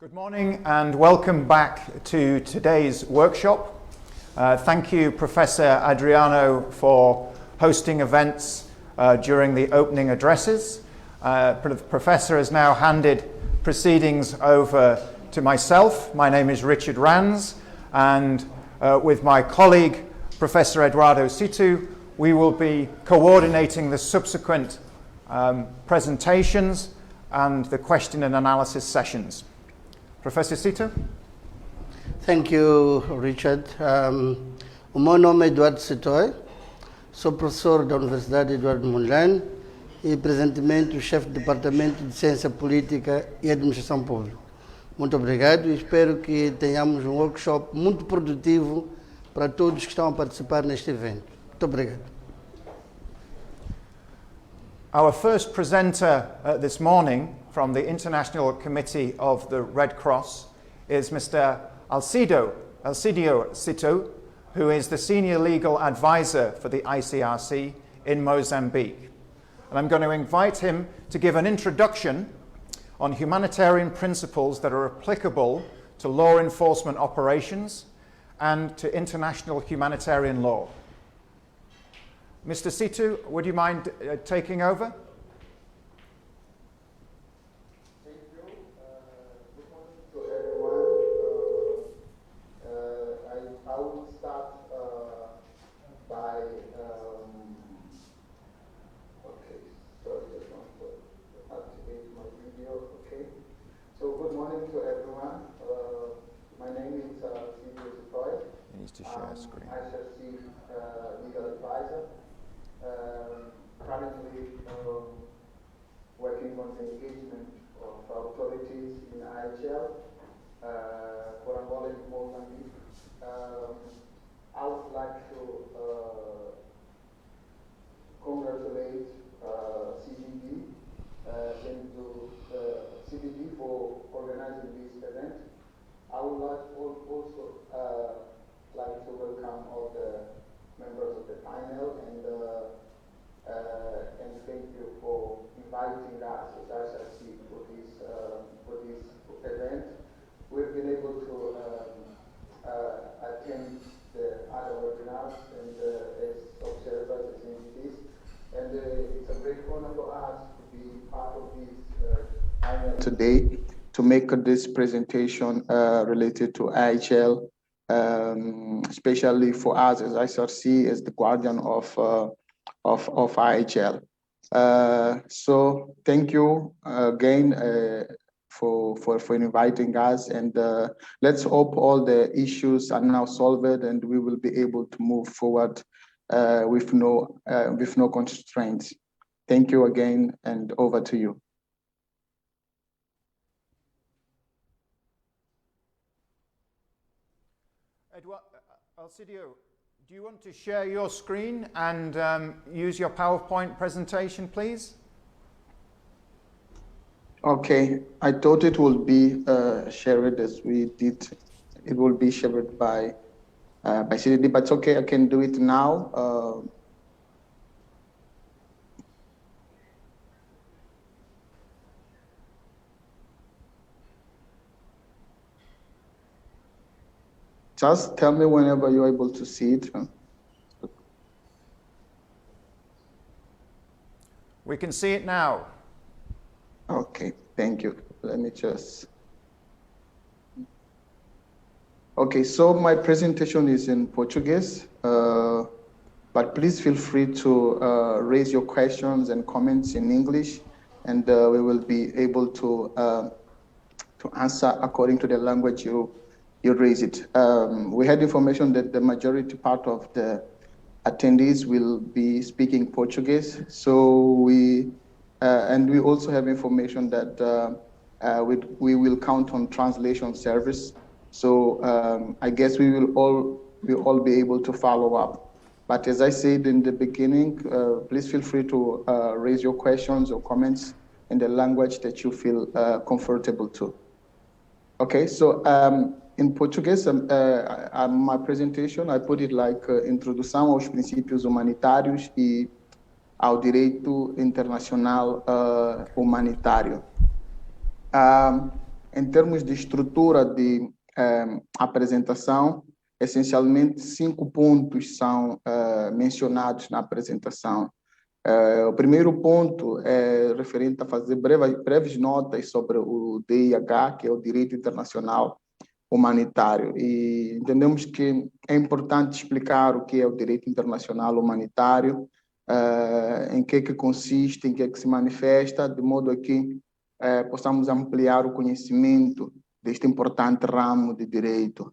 Good morning and welcome back to today's workshop. Thank you, Professor Adriano, for hosting events during the opening addresses. The Professor has now handed proceedings over to myself. My name is Richard Rands, and with my colleague, Professor Eduardo Situ, we will be coordinating the subsequent presentations and the question and analysis sessions. Professor Situ? Thank you, Richard. O meu nome é Eduardo Sitoy, sou professor da Universidade Eduardo Mondlane e presentemente o chefe do Departamento de Ciência Política e Administração Pública. Muito obrigado e espero que tenhamos um workshop muito produtivo para todos que estão a participar neste evento. Muito obrigado. Our first presenter this morning from the International Committee of the Red Cross is Mr. Alcidio Situ, who is the Senior Legal Advisor for the ICRC in Mozambique. And I'm going to invite him to give an introduction on humanitarian principles that are applicable to law enforcement operations and to international humanitarian law. Mr. Situ, would you mind taking over? ICRC legal advisor, currently working on the engagement of authorities in IHL for Angola and Mozambique. I would like to congratulate CDD CDD for organizing this event. I would like also like to welcome all the members of the panel and thank you for inviting us as ICRC for this event. We've been able to attend the other webinars and as observers as entities, and it's a great honor for us to be part of this panel today to make this presentation related to IHL. Especially for us as ICRC as the guardian of IHL. So thank you again for inviting us, and let's hope all the issues are now solved and we will be able to move forward with no constraints. Thank you again, and over to you. Alcidio, do you want to share your screen and use your PowerPoint presentation, please? Okay, I thought it would be shared as we did. It will be shared by CDD, but it's okay, I can do it now. Just tell me whenever you're able to see it. We can see it now. Okay, thank you. Let me just... Okay, so my presentation is in Portuguese, but please feel free to raise your questions and comments in English, and we will be able to answer according to the language you raise it. We had information that the majority part of the attendees will be speaking Portuguese. So we also have information that we will count on translation service. So I guess we will all be able to follow up. But as I said in the beginning, please feel free to raise your questions or comments in the language that you feel comfortable to. Okay, so in Português, my presentation, I put it like Introdução aos Princípios Humanitários e ao Direito Internacional Humanitário. Em termos de estrutura de apresentação, essencialmente 5 pontos são mencionados na apresentação. O primeiro ponto é referente a fazer breves notas sobre o DIH, que é o Direito Internacional Humanitário. E entendemos que é importante explicar o que é o Direito Internacional Humanitário, em que consiste, em que se manifesta, de modo a que possamos ampliar o conhecimento deste importante ramo de direito,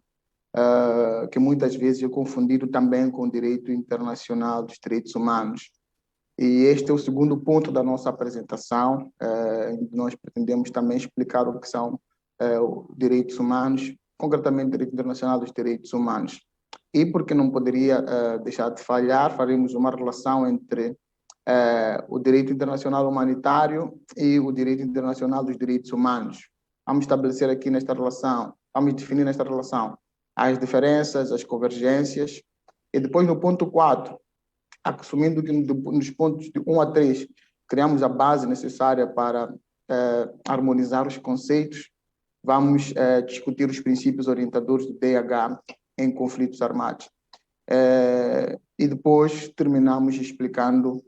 que muitas vezes é confundido também com o direito internacional dos direitos humanos. E este é o segundo ponto da nossa apresentação. Nós pretendemos também explicar o que são os direitos humanos, concretamente o direito internacional dos direitos humanos. E porque não poderia deixar de falhar, faremos uma relação entre o direito internacional humanitário e o direito internacional dos direitos humanos. Vamos estabelecer aqui nesta relação, vamos definir nesta relação as diferenças, as convergências, e depois no ponto 4, assumindo que nos pontos de 1 a 3 criamos a base necessária para harmonizar os conceitos, vamos discutir os princípios orientadores do DIH em conflitos armados. E depois terminamos explicando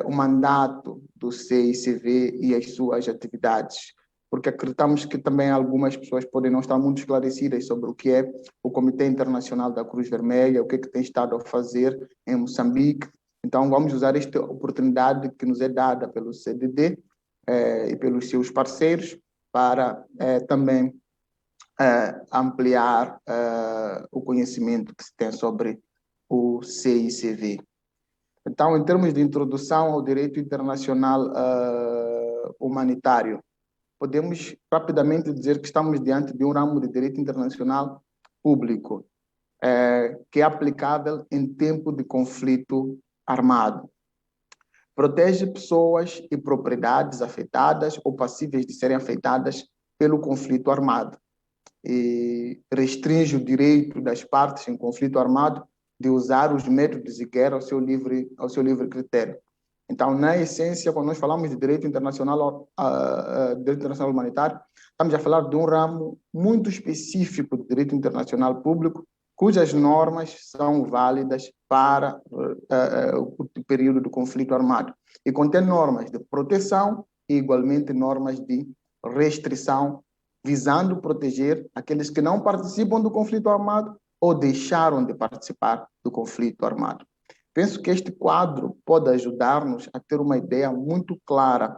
o mandato do CICV e as suas atividades, porque acreditamos que também algumas pessoas podem não estar muito esclarecidas sobre o que é o Comitê Internacional da Cruz Vermelha, o que tem estado a fazer em Moçambique. Então, vamos usar esta oportunidade que nos é dada pelo CDD e pelos seus parceiros para também ampliar o conhecimento que se tem sobre o CICV. Então, em termos de introdução ao direito internacional humanitário, podemos rapidamente dizer que estamos diante de um ramo de direito internacional público, que é aplicável em tempo de conflito armado. Protege pessoas e propriedades afetadas ou passíveis de serem afetadas pelo conflito armado. E restringe o direito das partes em conflito armado de usar os métodos de guerra ao seu livre critério. Então, na essência, quando nós falamos de direito internacional humanitário, estamos a falar de um ramo muito específico de direito internacional público, cujas normas são válidas para o período do conflito armado. E contém normas de proteção e, igualmente, normas de restrição, visando proteger aqueles que não participam do conflito armado ou deixaram de participar do conflito armado. Penso que este quadro pode ajudar-nos a ter uma ideia muito clara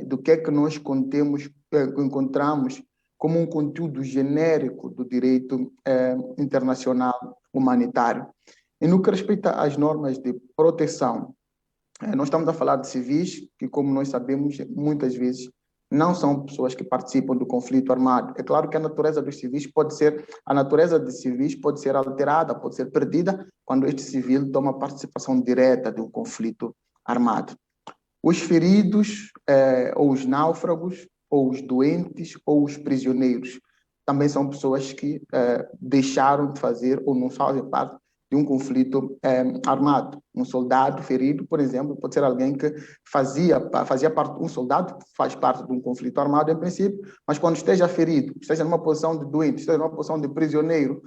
do que é que nós encontramos como um conteúdo genérico do direito internacional humanitário. E no que respeita às normas de proteção, nós estamos a falar de civis, que, como nós sabemos, muitas vezes não são pessoas que participam do conflito armado. É claro que a natureza de civis pode ser alterada, pode ser perdida quando este civil toma participação direta de um conflito armado. Os feridos, ou os náufragos, ou os doentes, ou os prisioneiros, também são pessoas que deixaram de fazer ou não fazem parte de um conflito armado. Um soldado ferido, por exemplo, pode ser alguém que fazia parte, um soldado faz parte de um conflito armado, em princípio, mas quando esteja ferido, esteja numa posição de doente, esteja numa posição de prisioneiro,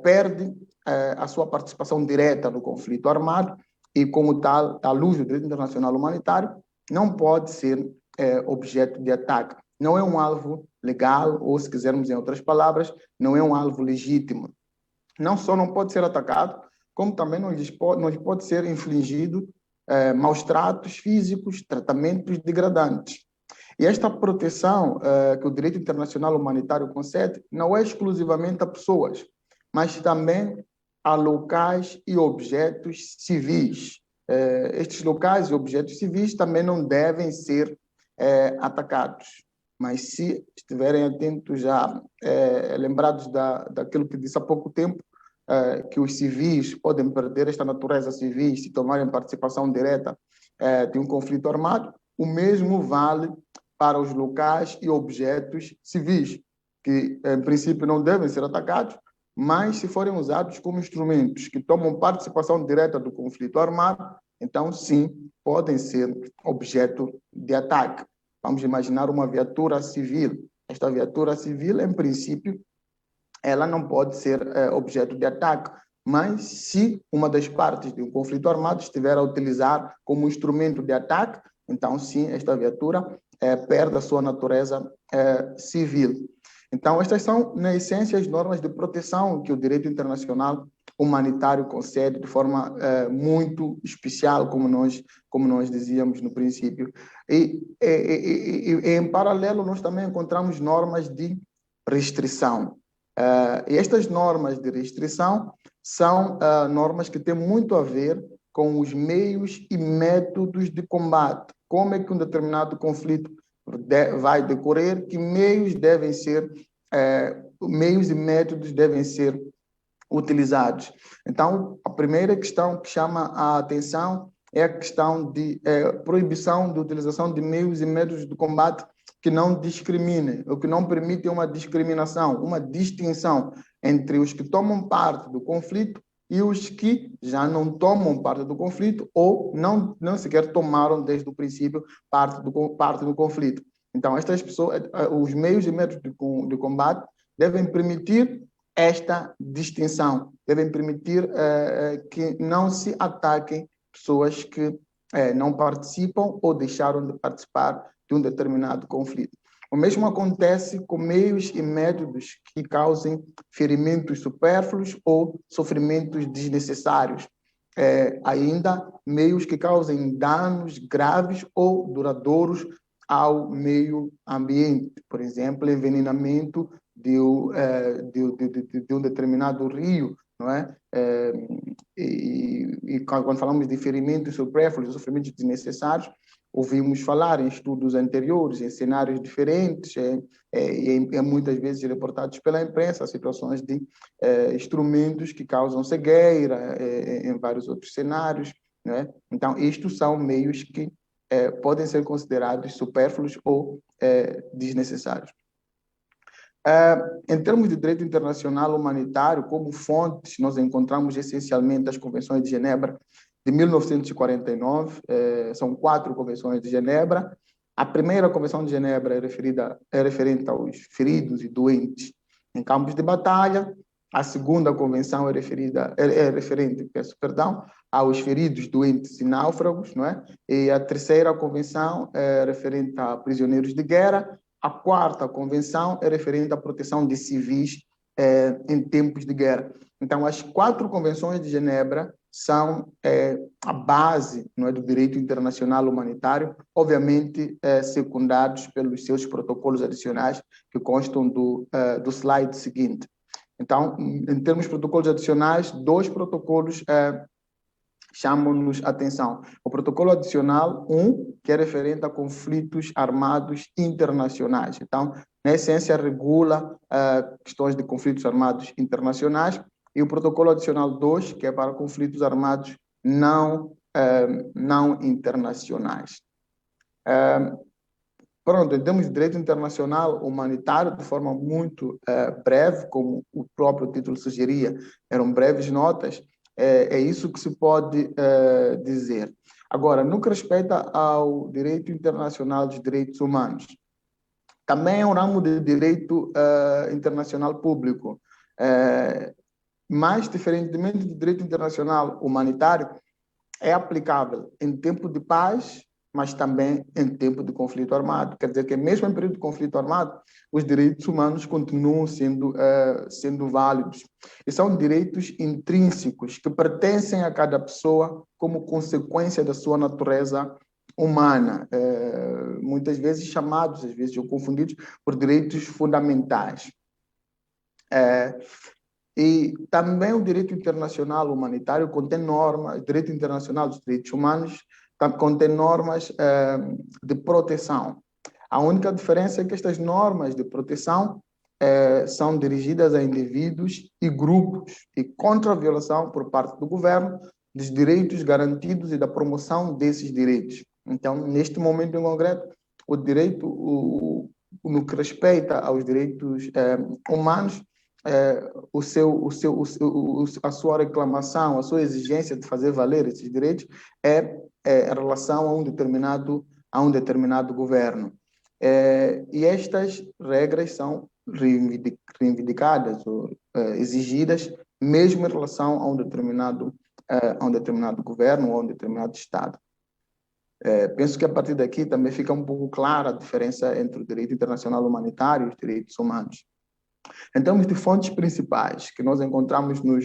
perde a sua participação direta no conflito armado e, como tal, à luz do direito internacional humanitário, não pode ser objeto de ataque. Não é um alvo legal, ou, se quisermos em outras palavras, não é um alvo legítimo. Não só não pode ser atacado, como também não pode ser infligido maus tratos físicos, tratamentos degradantes. E esta proteção que o direito internacional humanitário concede não é exclusivamente a pessoas, mas também a locais e objetos civis. Estes locais e objetos civis também não devem ser atacados. Mas se estiverem atentos já, lembrados daquilo que disse há pouco tempo, que os civis podem perder esta natureza civis se tomarem participação direta de um conflito armado, o mesmo vale para os locais e objetos civis, que em princípio não devem ser atacados, mas se forem usados como instrumentos que tomam participação direta do conflito armado, então sim, podem ser objeto de ataque. Vamos imaginar uma viatura civil esta viatura civil, em princípio, ela não pode ser objeto de ataque, mas se uma das partes de um conflito armado estiver a utilizar como instrumento de ataque, então sim, esta viatura perde a sua natureza civil. Então, estas são, na essência, as normas de proteção que o direito internacional humanitário concede de forma muito especial, como nós dizíamos no princípio. E, em paralelo, nós também encontramos normas de restrição. E estas normas de restrição são normas que têm muito a ver com os meios e métodos de combate. Como é que um determinado conflito vai decorrer, que meios devem ser, meios e métodos devem ser utilizados. Então, a primeira questão que chama a atenção é a questão de proibição de utilização de meios e métodos de combate que não discriminem, ou que não permitem uma discriminação, uma distinção entre os que tomam parte do conflito e os que já não tomam parte do conflito ou não sequer tomaram desde o princípio parte do conflito. Então, estas pessoas, os meios e métodos de combate devem permitir esta distinção, devem permitir que não se ataquem pessoas que não participam ou deixaram de participar de um determinado conflito. O mesmo acontece com meios e métodos que causem ferimentos supérfluos ou sofrimentos desnecessários. Ainda meios que causem danos graves ou duradouros ao meio ambiente, por exemplo, envenenamento de um determinado rio, não é? E quando falamos de ferimentos supérfluos, sofrimentos desnecessários, ouvimos falar em estudos anteriores, em cenários diferentes, e muitas vezes reportados pela imprensa, situações de instrumentos que causam cegueira, em vários outros cenários, né? Então, estes são meios que podem ser considerados supérfluos ou desnecessários. Em termos de direito internacional humanitário, como fontes, nós encontramos essencialmente as convenções de Genebra de 1949, são 4 convenções de Genebra. A primeira convenção de Genebra é referente aos feridos e doentes em campos de batalha. A segunda convenção é referente, aos feridos, doentes e náufragos, não é? E a terceira convenção é referente a prisioneiros de guerra. A quarta convenção é referente à proteção de civis em tempos de guerra. Então, as 4 convenções de Genebra são a base, não é, do direito internacional humanitário, obviamente secundados pelos seus protocolos adicionais que constam do slide seguinte. Então, em termos de protocolos adicionais, 2 protocolos chamam-nos atenção. O protocolo adicional 1, que é referente a conflitos armados internacionais. Então, na essência, regula questões de conflitos armados internacionais, e o protocolo adicional 2, que é para conflitos armados não internacionais. Pronto, em termos de direito internacional humanitário, de forma muito breve, como o próprio título sugeria, eram breves notas, é isso que se pode dizer. Agora, no que respeita ao direito internacional dos direitos humanos, também é um ramo de direito internacional público, mas, diferentemente do direito internacional humanitário, é aplicável em tempo de paz, mas também em tempo de conflito armado. Quer dizer que mesmo em período de conflito armado, os direitos humanos continuam sendo válidos. E são direitos intrínsecos que pertencem a cada pessoa como consequência da sua natureza humana, muitas vezes chamados, às vezes ou confundidos, por direitos fundamentais. E também o direito internacional humanitário contém normas, o direito internacional dos direitos humanos contém normas de proteção. A única diferença é que estas normas de proteção são dirigidas a indivíduos e grupos e contra a violação por parte do governo dos direitos garantidos e da promoção desses direitos. Então, neste momento em concreto, o direito, no que respeita aos direitos humanos, a sua reclamação, a sua exigência de fazer valer esses direitos em relação a um determinado governo. E estas regras são reivindicadas ou exigidas mesmo em relação a um determinado governo ou a um determinado Estado. Penso que a partir daqui também fica um pouco clara a diferença entre o direito internacional humanitário e os direitos humanos. Em termos de fontes principais que nós encontramos no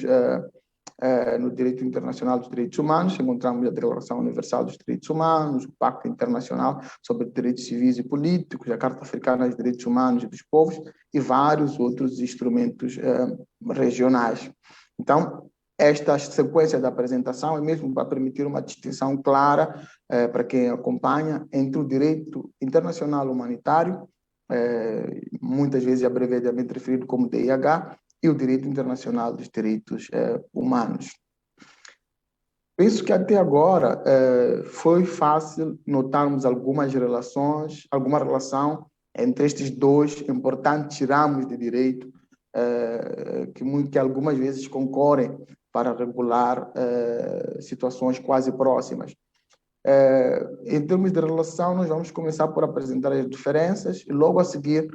direito internacional dos direitos humanos, encontramos a Declaração Universal dos Direitos Humanos, o Pacto Internacional sobre Direitos Civis e Políticos, a Carta Africana dos Direitos Humanos e dos Povos e vários outros instrumentos regionais. Então, esta sequência da apresentação é mesmo para permitir uma distinção clara para quem acompanha entre o direito internacional humanitário, muitas vezes abreviadamente referido como DIH, e o direito internacional dos direitos humanos. Penso que até agora foi fácil notarmos alguma relação entre estes dois importantes ramos de direito que algumas vezes concorrem para regular situações quase próximas. Em termos de relação, nós vamos começar por apresentar as diferenças e logo a seguir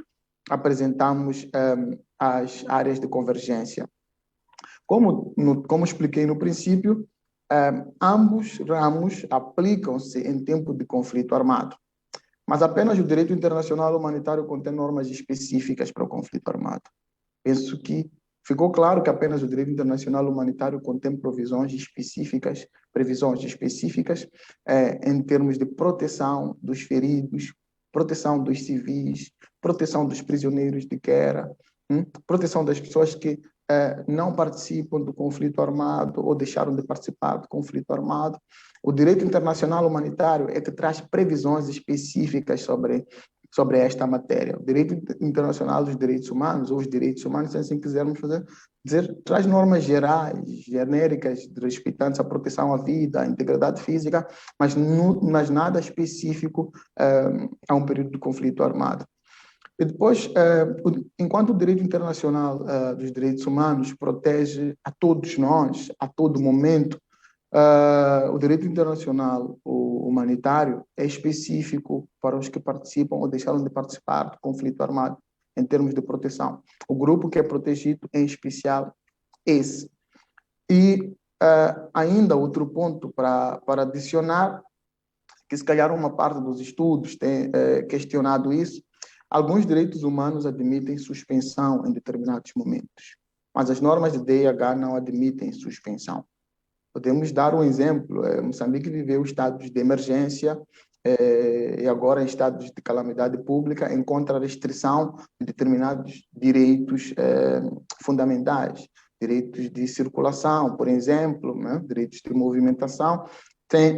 apresentamos as áreas de convergência. Como expliquei no princípio, ambos ramos aplicam-se em tempo de conflito armado, mas apenas o direito internacional humanitário contém normas específicas para o conflito armado. Penso que ficou claro que apenas o direito internacional humanitário contém provisões específicas em termos de proteção dos feridos, proteção dos civis, proteção dos prisioneiros de guerra, proteção das pessoas que não participam do conflito armado ou deixaram de participar do conflito armado. O direito internacional humanitário é que traz previsões específicas sobre esta matéria. O direito internacional dos direitos humanos, ou os direitos humanos, se assim quisermos dizer, traz normas gerais, genéricas, respeitantes à proteção à vida, à integridade física, mas nada específico a um período de conflito armado. E depois, enquanto o direito internacional dos direitos humanos protege a todos nós, a todo momento, o direito internacional humanitário é específico para os que participam ou deixaram de participar do conflito armado, em termos de proteção. O grupo que é protegido, em especial, esse. E ainda outro ponto para adicionar, que se calhar uma parte dos estudos tem questionado isso, alguns direitos humanos admitem suspensão em determinados momentos, mas as normas de DIH não admitem suspensão. Podemos dar um exemplo. Moçambique viveu estados de emergência e agora em estados de calamidade pública encontra restrição de determinados direitos fundamentais, direitos de circulação, por exemplo, né? Direitos de movimentação,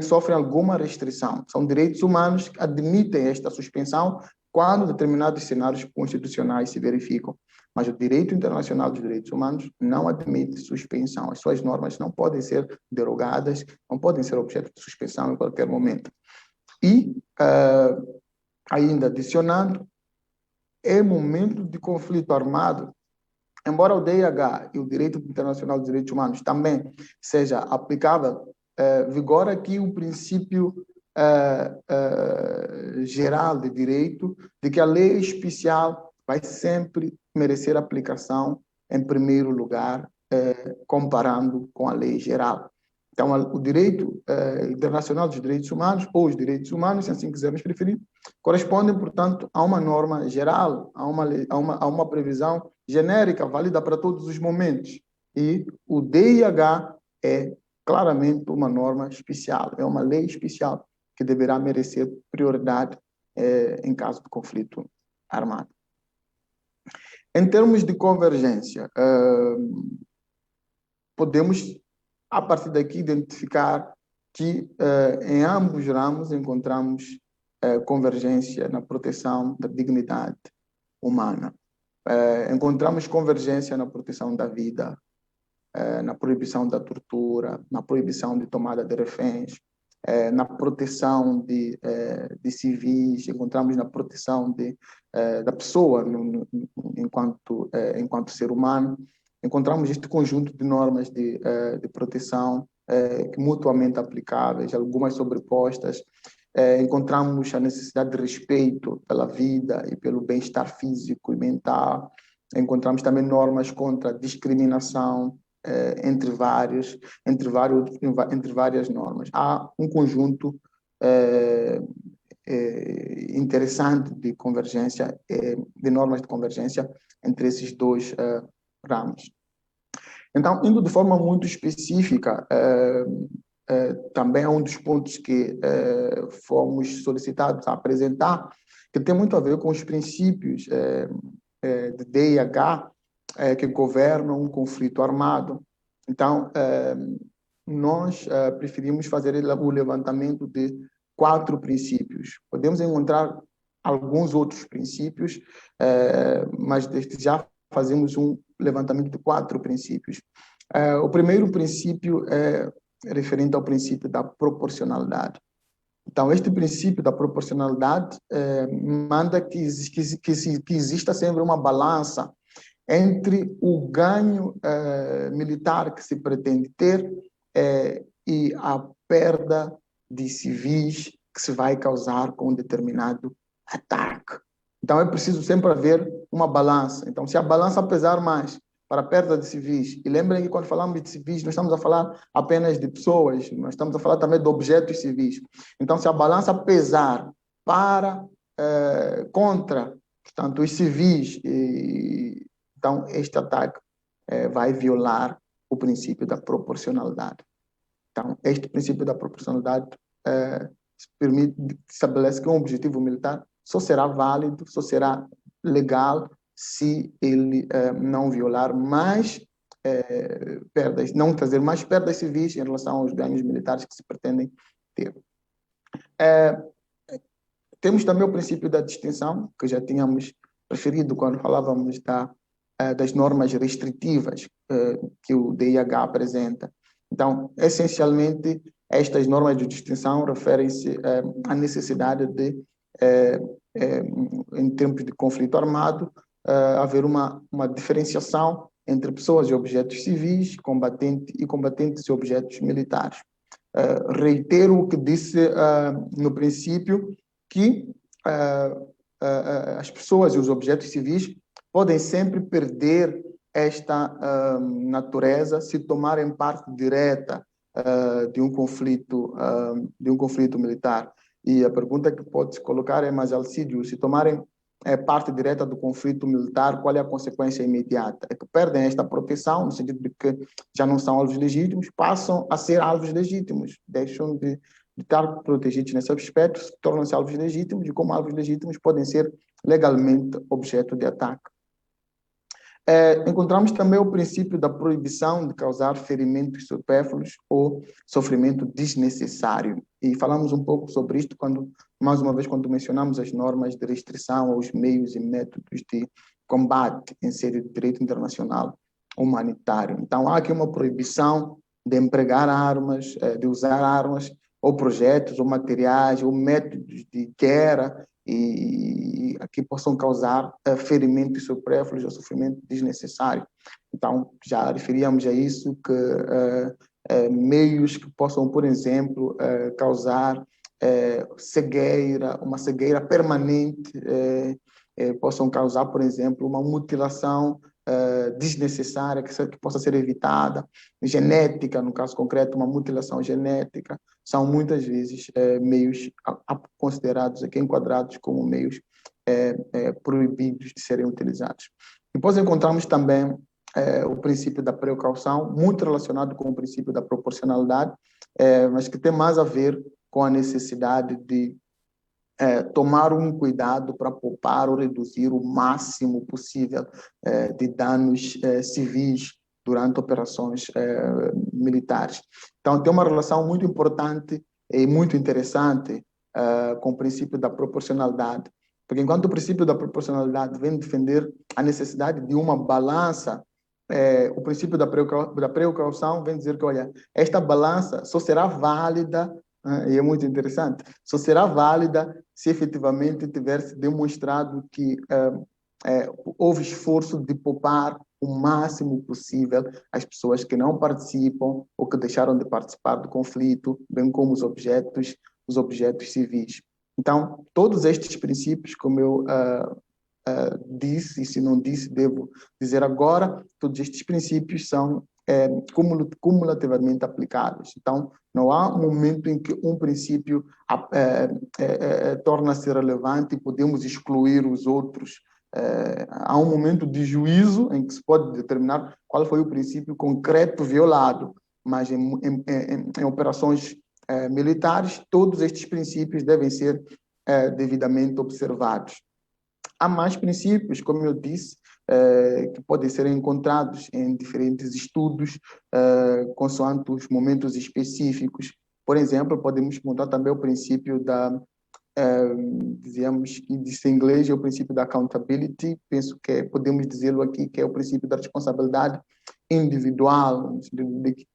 sofrem alguma restrição. São direitos humanos que admitem esta suspensão quando determinados cenários constitucionais se verificam. Mas o direito internacional dos direitos humanos não admite suspensão. As suas normas não podem ser derogadas, não podem ser objeto de suspensão em qualquer momento. E, ainda adicionando, em momento de conflito armado, embora o DIH e o direito internacional dos direitos humanos também seja aplicável, vigora aqui o princípio geral de direito de que a lei especial vai sempre merecer aplicação em primeiro lugar, comparando com a lei geral. Então, o direito internacional dos direitos humanos, ou os direitos humanos, se assim quisermos preferir, correspondem, portanto, a uma norma geral, a uma previsão genérica, válida para todos os momentos. E o DIH é claramente uma norma especial, é uma lei especial que deverá merecer prioridade em caso de conflito armado. Em termos de convergência, podemos, a partir daqui, identificar que em ambos ramos encontramos convergência na proteção da dignidade humana. Encontramos convergência na proteção da vida, na proibição da tortura, na proibição de tomada de reféns, na proteção de civis, encontramos na proteção da pessoa enquanto ser humano. Encontramos este conjunto de normas de proteção mutuamente aplicáveis, algumas sobrepostas, encontramos a necessidade de respeito pela vida e pelo bem-estar físico e mental. Encontramos também normas contra a discriminação, entre várias normas. Há um conjunto interessante de convergência, de normas de convergência entre esses dois ramos. Então, indo de forma muito específica, também é um dos pontos que fomos solicitados a apresentar, que tem muito a ver com os princípios de DIH que governam um conflito armado. Então, nós preferimos fazer o levantamento de 4 princípios. Podemos encontrar alguns outros princípios, mas desde já fazemos um levantamento de 4 princípios. O primeiro princípio é referente ao princípio da proporcionalidade. Então, este princípio da proporcionalidade manda que exista sempre uma balança entre o ganho militar que se pretende ter e a perda de civis que se vai causar com um determinado ataque. Então, é preciso sempre haver uma balança. Então, se a balança pesar mais para a perda de civis, e lembrem que quando falamos de civis, não estamos a falar apenas de pessoas, nós estamos a falar também de objetos civis. Então, se a balança pesar para, contra, portanto, os civis, então este ataque vai violar o princípio da proporcionalidade. Então, este princípio da proporcionalidade estabelece que um objetivo militar só será válido, só será legal se ele não violar mais perdas, não trazer mais perdas civis em relação aos ganhos militares que se pretendem ter. Temos também o princípio da distinção, que já tínhamos referido quando falávamos das normas restritivas que o DIH apresenta. Então, essencialmente, estas normas de distinção referem-se à necessidade de, em tempos de conflito armado, haver uma diferenciação entre pessoas e objetos civis, combatentes e objetos militares. Reitero o que disse no princípio, que as pessoas e os objetos civis podem sempre perder esta natureza se tomarem parte direta de um conflito militar. E a pergunta que pode se colocar é, mas Alcídio, se tomarem parte direta do conflito militar, qual é a consequência imediata? É que perdem esta proteção, no sentido de que já não são alvos legítimos, passam a ser alvos legítimos, deixam de estar protegidos nesse aspecto, tornam-se alvos legítimos, e como alvos legítimos podem ser legalmente objeto de ataque. Encontramos também o princípio da proibição de causar ferimentos supérfluos ou sofrimento desnecessário. E falamos um pouco sobre isto mais uma vez, quando mencionamos as normas de restrição aos meios e métodos de combate em sede de direito internacional humanitário. Então, há aqui uma proibição de empregar armas, de usar armas, ou projetos, ou materiais, ou métodos de guerra, e que possam causar ferimentos supérfluos ou sofrimento desnecessário. Então, já referíamos a isso, que meios que possam, por exemplo, causar cegueira, uma cegueira permanente, possam causar, por exemplo, uma mutilação desnecessária que possa ser evitada, genética, no caso concreto, uma mutilação genética, são muitas vezes meios considerados aqui, enquadrados como meios proibidos de serem utilizados. Depois encontramos também o princípio da precaução, muito relacionado com o princípio da proporcionalidade, mas que tem mais a ver com a necessidade de tomar um cuidado para poupar ou reduzir o máximo possível de danos civis durante operações militares. Então, tem uma relação muito importante e muito interessante com o princípio da proporcionalidade, porque enquanto o princípio da proporcionalidade vem defender a necessidade de uma balança, o princípio da precaução vem dizer que, olha, esta balança só será válida, e é muito interessante, só será válida se efetivamente tiver-se demonstrado que houve esforço de poupar o máximo possível as pessoas que não participam ou que deixaram de participar do conflito, bem como os objetos os objetos civis. Então, todos estes princípios, como eu disse, e se não disse, devo dizer agora, todos estes princípios são cumulativamente aplicáveis. Então, não há um momento em que um princípio torna-se relevante e podemos excluir os outros. Há um momento de juízo em que se pode determinar qual foi o princípio concreto violado, mas em operações militares, todos estes princípios devem ser devidamente observados. Há mais princípios, como eu disse, que podem ser encontrados em diferentes estudos, consoante os momentos específicos. Por exemplo, podemos encontrar também o princípio da, dizemos, em inglês, é o princípio da accountability. Penso que podemos dizê-lo aqui, que é o princípio da responsabilidade individual, no sentido de que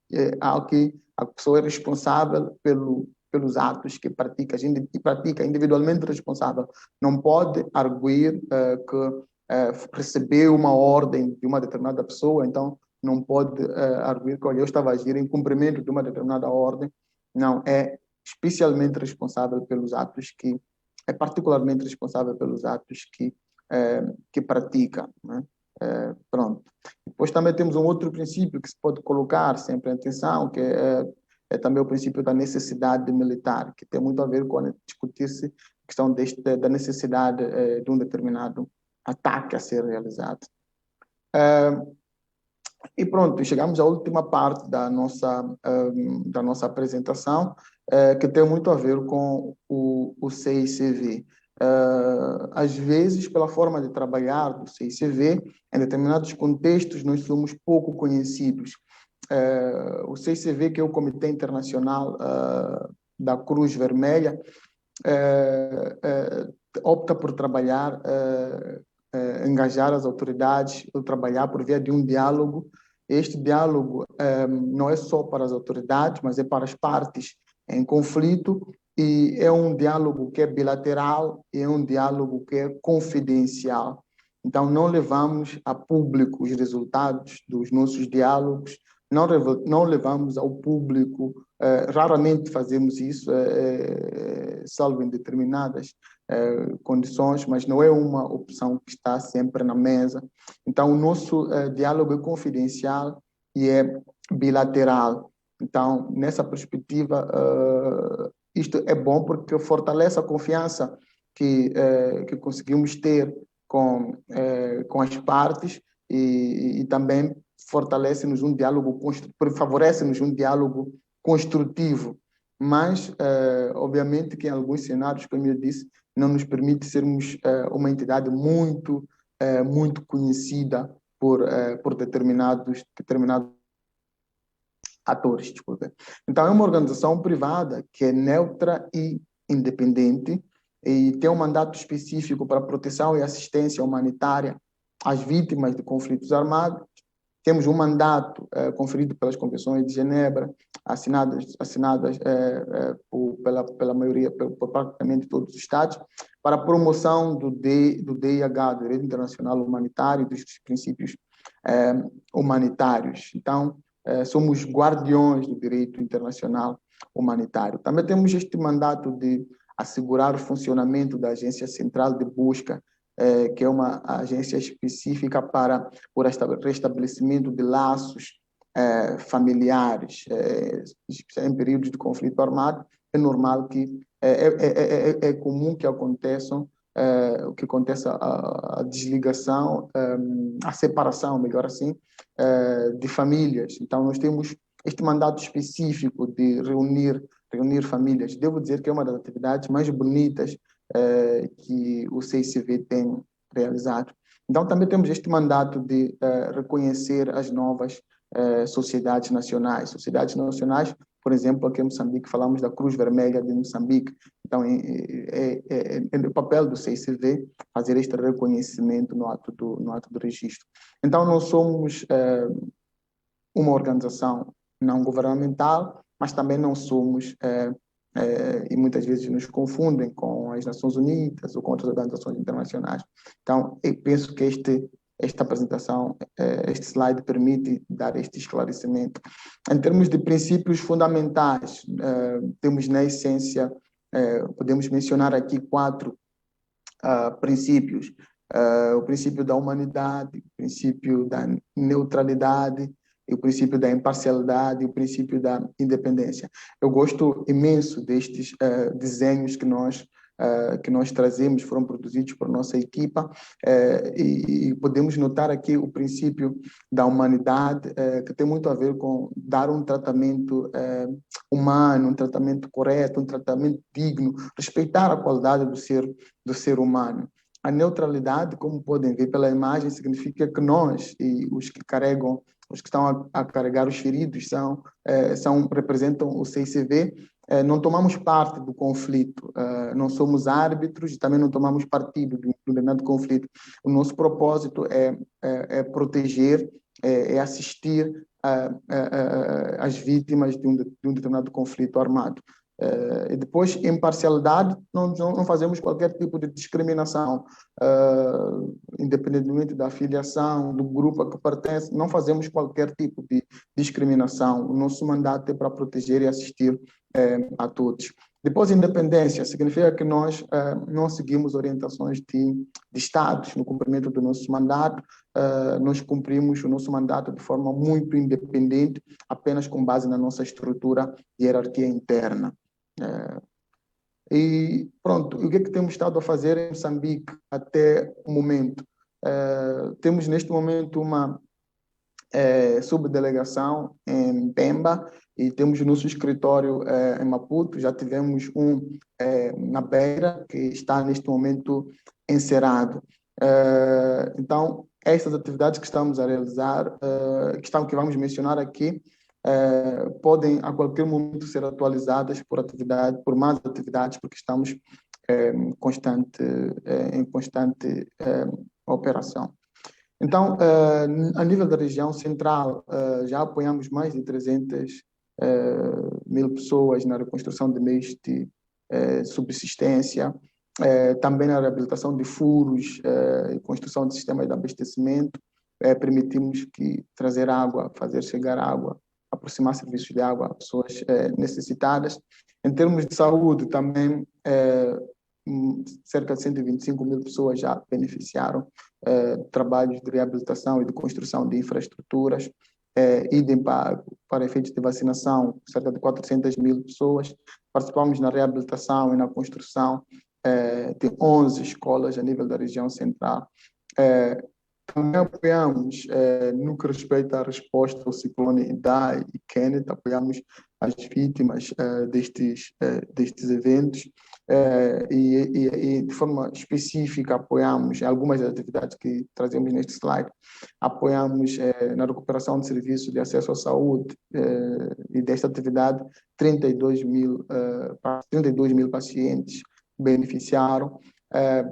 a pessoa é responsável pelos atos que pratica, e pratica individualmente responsável. Não pode arguir que recebeu uma ordem de uma determinada pessoa, então não pode arguir que eu estava a agir em cumprimento de uma determinada ordem. Não, é especialmente responsável pelos atos que, é particularmente responsável pelos atos que pratica, né? Pronto. Depois também temos um outro princípio que se pode colocar sempre em atenção, que é também o princípio da necessidade militar, que tem muito a ver com discutir-se a questão da necessidade de um determinado ataque a ser realizado. E pronto, chegamos à última parte da nossa apresentação, que tem muito a ver com o CICV. Às vezes, pela forma de trabalhar do CICV, em determinados contextos, nós somos pouco conhecidos. O CICV, que é o Comitê Internacional da Cruz Vermelha, opta por trabalhar, engajar as autoridades, ou trabalhar por via de um diálogo. Este diálogo não é só para as autoridades, mas é para as partes em conflito, e é um diálogo que é bilateral, e é um diálogo que é confidencial. Então, não levamos a público os resultados dos nossos diálogos, não levamos ao público, raramente fazemos isso, salvo em determinadas condições, mas não é uma opção que está sempre na mesa. Então, o nosso diálogo é confidencial e é bilateral. Então, nessa perspectiva, isto é bom porque fortalece a confiança que conseguimos ter com as partes, e também fortalece-nos um diálogo, favorece-nos um diálogo construtivo. Mas, obviamente, que em alguns cenários, como eu disse, não nos permite sermos uma entidade muito conhecida por determinados atores. Desculpa. Então, é uma organização privada que é neutra e independente, e tem um mandato específico para proteção e assistência humanitária às vítimas de conflitos armados. Temos um mandato conferido pelas Convenções de Genebra, assinadas pela maioria, por praticamente todos os Estados, para a promoção do DIH, do Direito Internacional Humanitário, dos princípios humanitários. Então, somos guardiões do direito internacional humanitário. Também temos este mandato de assegurar o funcionamento da Agência Central de Busca, que é uma agência específica para o restabelecimento de laços familiares. Em períodos de conflito armado, é normal que é comum que aconteça a desligação, a separação, melhor assim, de famílias. Então, nós temos este mandato específico de reunir famílias. Devo dizer que é uma das atividades mais bonitas que o CICV tem realizado. Então, também temos este mandato de reconhecer as novas sociedades nacionais. Sociedades nacionais, por exemplo, aqui em Moçambique, falamos da Cruz Vermelha de Moçambique. Então, é o papel do CICV fazer este reconhecimento no ato do registro. Então, nós somos uma organização não governamental, mas também não somos, e muitas vezes nos confundem com as Nações Unidas ou com outras organizações internacionais. Então, eu penso que esta apresentação, este slide permite dar este esclarecimento. Em termos de princípios fundamentais, temos na essência Podemos mencionar aqui 4 princípios. O princípio da humanidade, o princípio da neutralidade, o princípio da imparcialidade e o princípio da independência. Eu gosto imenso destes desenhos que nós trazemos, foram produzidos por nossa equipa, e podemos notar aqui o princípio da humanidade, que tem muito a ver com dar um tratamento humano, um tratamento correto, um tratamento digno, respeitar a qualidade do ser humano. A neutralidade, como podem ver pela imagem, significa que nós e os que estão a carregar os feridos representam o CICV, não tomamos parte do conflito, não somos árbitros e também não tomamos partido de um determinado conflito. O nosso propósito é proteger, é assistir as vítimas de um determinado conflito armado. E depois, imparcialidade, não fazemos qualquer tipo de discriminação, independentemente da filiação, do grupo a que pertence, não fazemos qualquer tipo de discriminação. O nosso mandato é para proteger e assistir a todos. Depois, independência significa que nós não seguimos orientações de Estados no cumprimento do nosso mandato, nós cumprimos o nosso mandato de forma muito independente, apenas com base na nossa estrutura e hierarquia interna. E pronto, o que é que temos estado a fazer em Moçambique até o momento? Temos neste momento uma subdelegação em Pemba e temos o nosso escritório em Maputo, já tivemos um na Beira, que está neste momento encerrado. Então, estas atividades que estamos a realizar, que vamos mencionar aqui, podem a qualquer momento ser atualizadas por mais atividades, porque estamos em constante operação. Então, a nível da região central, já apoiamos mais de 300 mil pessoas na reconstrução de meios de subsistência, também na reabilitação de furos e construção de sistemas de abastecimento. Permitimos trazer água, fazer chegar água, aproximar serviços de água a pessoas necessitadas. Em termos de saúde, também cerca de 125 mil pessoas já beneficiaram de trabalhos de reabilitação e de construção de infraestruturas, idem para efeitos de vacinação, cerca de 400 mil pessoas. Participamos na reabilitação e na construção de 11 escolas a nível da região central. Também apoiamos, no que respeita à resposta ao ciclone Idai e Kenneth, apoiamos as vítimas destes eventos e de forma específica apoiamos algumas das atividades que trazemos neste slide. Apoiamos na recuperação de serviços de acesso à saúde e desta atividade 32 mil pacientes beneficiaram.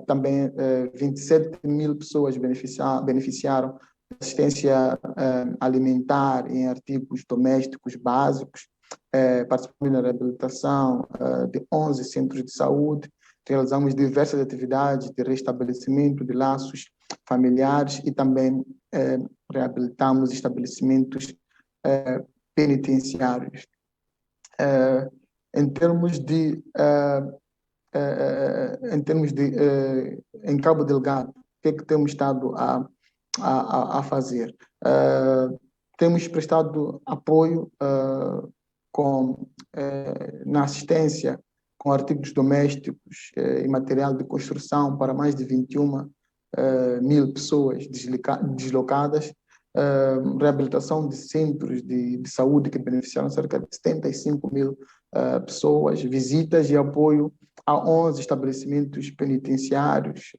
Também 27 mil pessoas beneficiaram de assistência alimentar em artigos domésticos básicos. Participamos na reabilitação de 11 centros de saúde, realizamos diversas atividades de restabelecimento de laços familiares e também reabilitamos estabelecimentos penitenciários. Em termos de em Cabo Delgado, o que é que temos estado a fazer? Temos prestado apoio na assistência com artigos domésticos e material de construção para mais de 21 mil pessoas deslocadas, reabilitação de centros de saúde que beneficiaram cerca de 75 mil pessoas, visitas e apoio a 11 estabelecimentos penitenciários,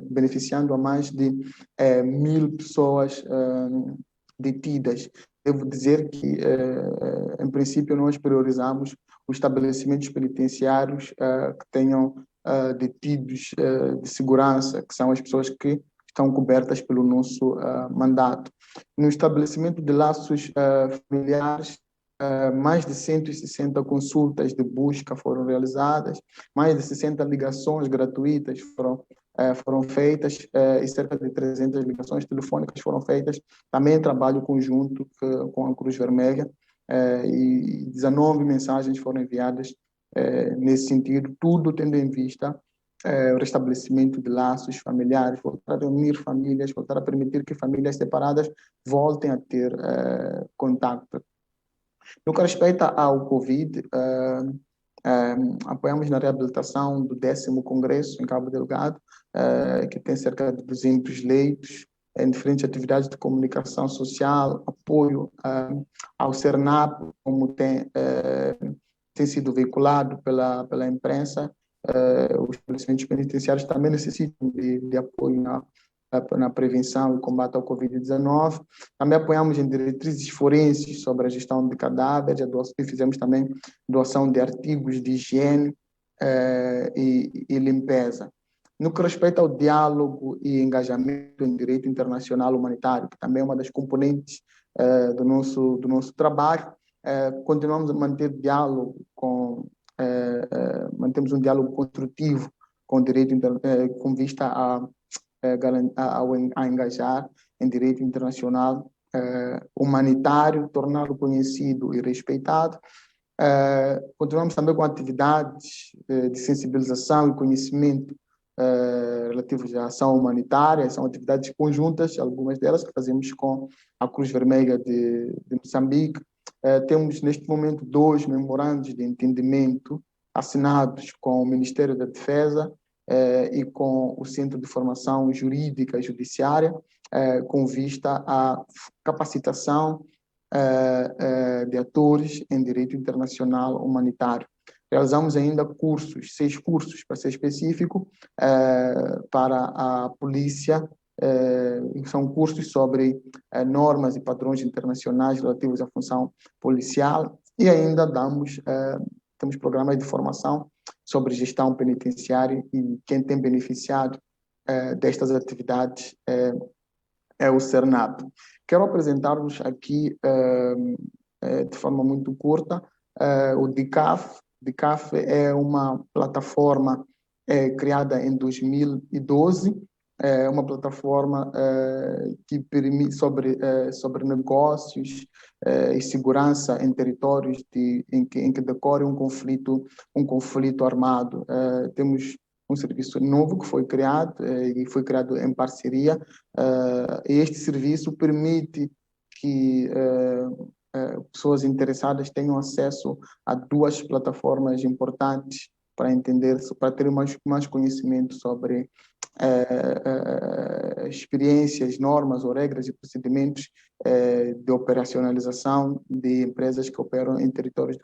beneficiando a mais de 1.000 pessoas detidas. Devo dizer que, em princípio, nós priorizamos os estabelecimentos penitenciários que tenham detidos de segurança, que são as pessoas que estão cobertas pelo nosso mandato. No estabelecimento de laços familiares, mais de 160 consultas de busca foram realizadas, mais de 60 ligações gratuitas foram feitas e cerca de 300 ligações telefônicas foram feitas, também em trabalho conjunto com a Cruz Vermelha, e 19 mensagens foram enviadas nesse sentido, tudo tendo em vista o restabelecimento de laços familiares, voltar a reunir famílias, voltar a permitir que famílias separadas voltem a ter contato. No que respeita ao Covid, apoiamos na reabilitação do 10º Congresso em Cabo Delgado, que tem cerca de 200 leitos em diferentes atividades de comunicação social, apoio ao CERNAP, como tem sido veiculado pela imprensa. Os estabelecimentos penitenciários também necessitam de apoio na prevenção e combate ao Covid-19. Também apoiamos em diretrizes forenses sobre a gestão de cadáveres, e fizemos também doação de artigos de higiene e limpeza. No que respeita ao diálogo e engajamento em direito internacional humanitário, que também é uma das componentes do nosso trabalho, continuamos a manter diálogo mantemos um diálogo construtivo com o direito com vista a engajar em direito internacional humanitário, torná-lo conhecido e respeitado. Continuamos também com atividades de sensibilização e conhecimento relativos à ação humanitária. São atividades conjuntas, algumas delas que fazemos com a Cruz Vermelha de Moçambique. Temos neste momento 2 memorandos de entendimento assinados com o Ministério da Defesa e com o Centro de Formação Jurídica e Judiciária, com vista à capacitação de atores em direito internacional humanitário. Realizamos ainda 6 cursos, para ser específico, para a polícia. São cursos sobre normas e padrões internacionais relativos à função policial, e ainda temos programas de formação sobre gestão penitenciária, e quem tem beneficiado destas atividades é o CERNAP. Quero apresentar-vos aqui, de forma muito curta, o DICAF. DICAF é uma plataforma criada em 2012, uma plataforma que permite sobre negócios e segurança em territórios em que decorre um conflito armado. Temos um serviço novo que foi criado e foi criado em parceria. E este serviço permite que pessoas interessadas tenham acesso a 2 plataformas importantes para entender, para ter mais conhecimento sobre experiências, normas ou regras e procedimentos de operacionalização de empresas que operam em territórios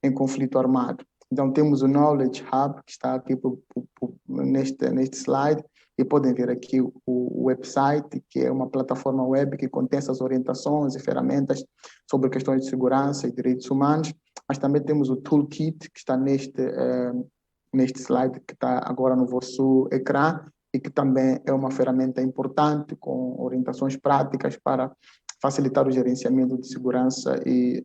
em conflito armado. Então, temos o Knowledge Hub, que está aqui neste slide, e podem ver aqui o website, que é uma plataforma web que contém essas orientações e ferramentas sobre questões de segurança e direitos humanos. Mas também temos o Toolkit, que está neste slide que está agora no vosso ecrã, e que também é uma ferramenta importante com orientações práticas para facilitar o gerenciamento de segurança e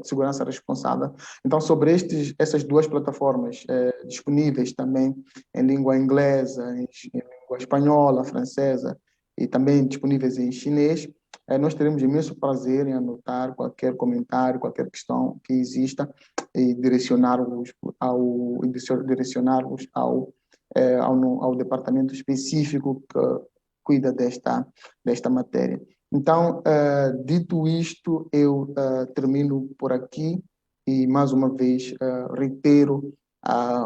segurança responsável. Então, sobre essas 2 plataformas disponíveis também em língua inglesa, em língua espanhola, francesa, e também disponíveis em chinês, nós teremos imenso prazer em anotar qualquer comentário, qualquer questão que exista, e direcionar-vos ao departamento específico que cuida desta matéria. Então, dito isto, eu termino por aqui e, mais uma vez, reitero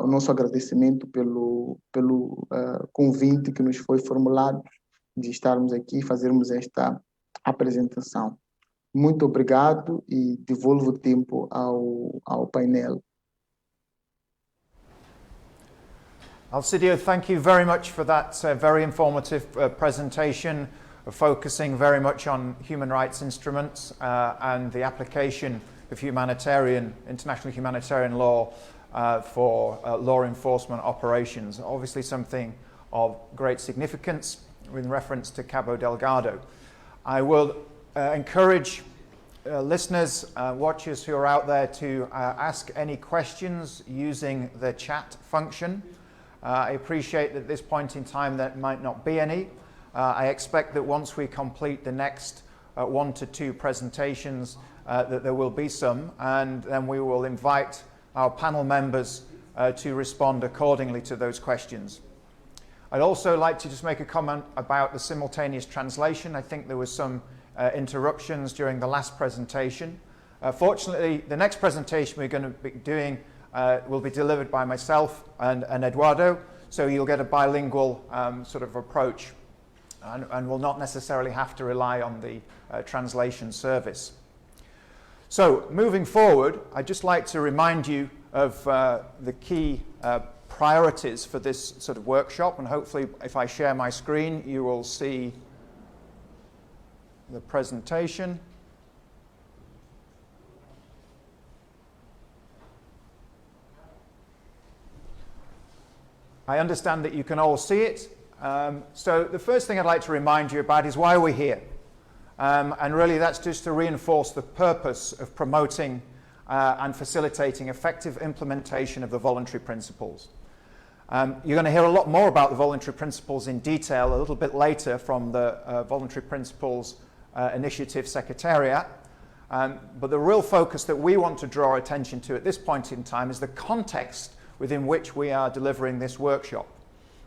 o nosso agradecimento pelo convite que nos foi formulado de estarmos aqui e fazermos esta apresentação. Muito obrigado e devolvo o tempo ao painel. Alcidio, thank you very much for that very informative presentation, focusing very much on human rights instruments and the application of international humanitarian law for law enforcement operations. Obviously something of great significance in reference to Cabo Delgado. I will encourage listeners, watchers who are out there to ask any questions using the chat function. I appreciate that at this point in time there might not be any. I expect that once we complete the next 1 to 2 presentations that there will be some, and then we will invite our panel members to respond accordingly to those questions. I'd also like to just make a comment about the simultaneous translation. I think there was some interruptions during the last presentation. Fortunately, the next presentation we're going to be doing will be delivered by myself and Eduardo, so you'll get a bilingual sort of approach and will not necessarily have to rely on the translation service. So, moving forward, I'd just like to remind you of the key priorities for this sort of workshop, and hopefully if I share my screen you will see the presentation. I understand that you can all see it. So the first thing I'd like to remind you about is why we're here. And really that's just to reinforce the purpose of promoting and facilitating effective implementation of the voluntary principles. You're going to hear a lot more about the voluntary principles in detail a little bit later from the Voluntary Principles Initiative Secretariat. But the real focus that we want to draw attention to at this point in time is the context within which we are delivering this workshop.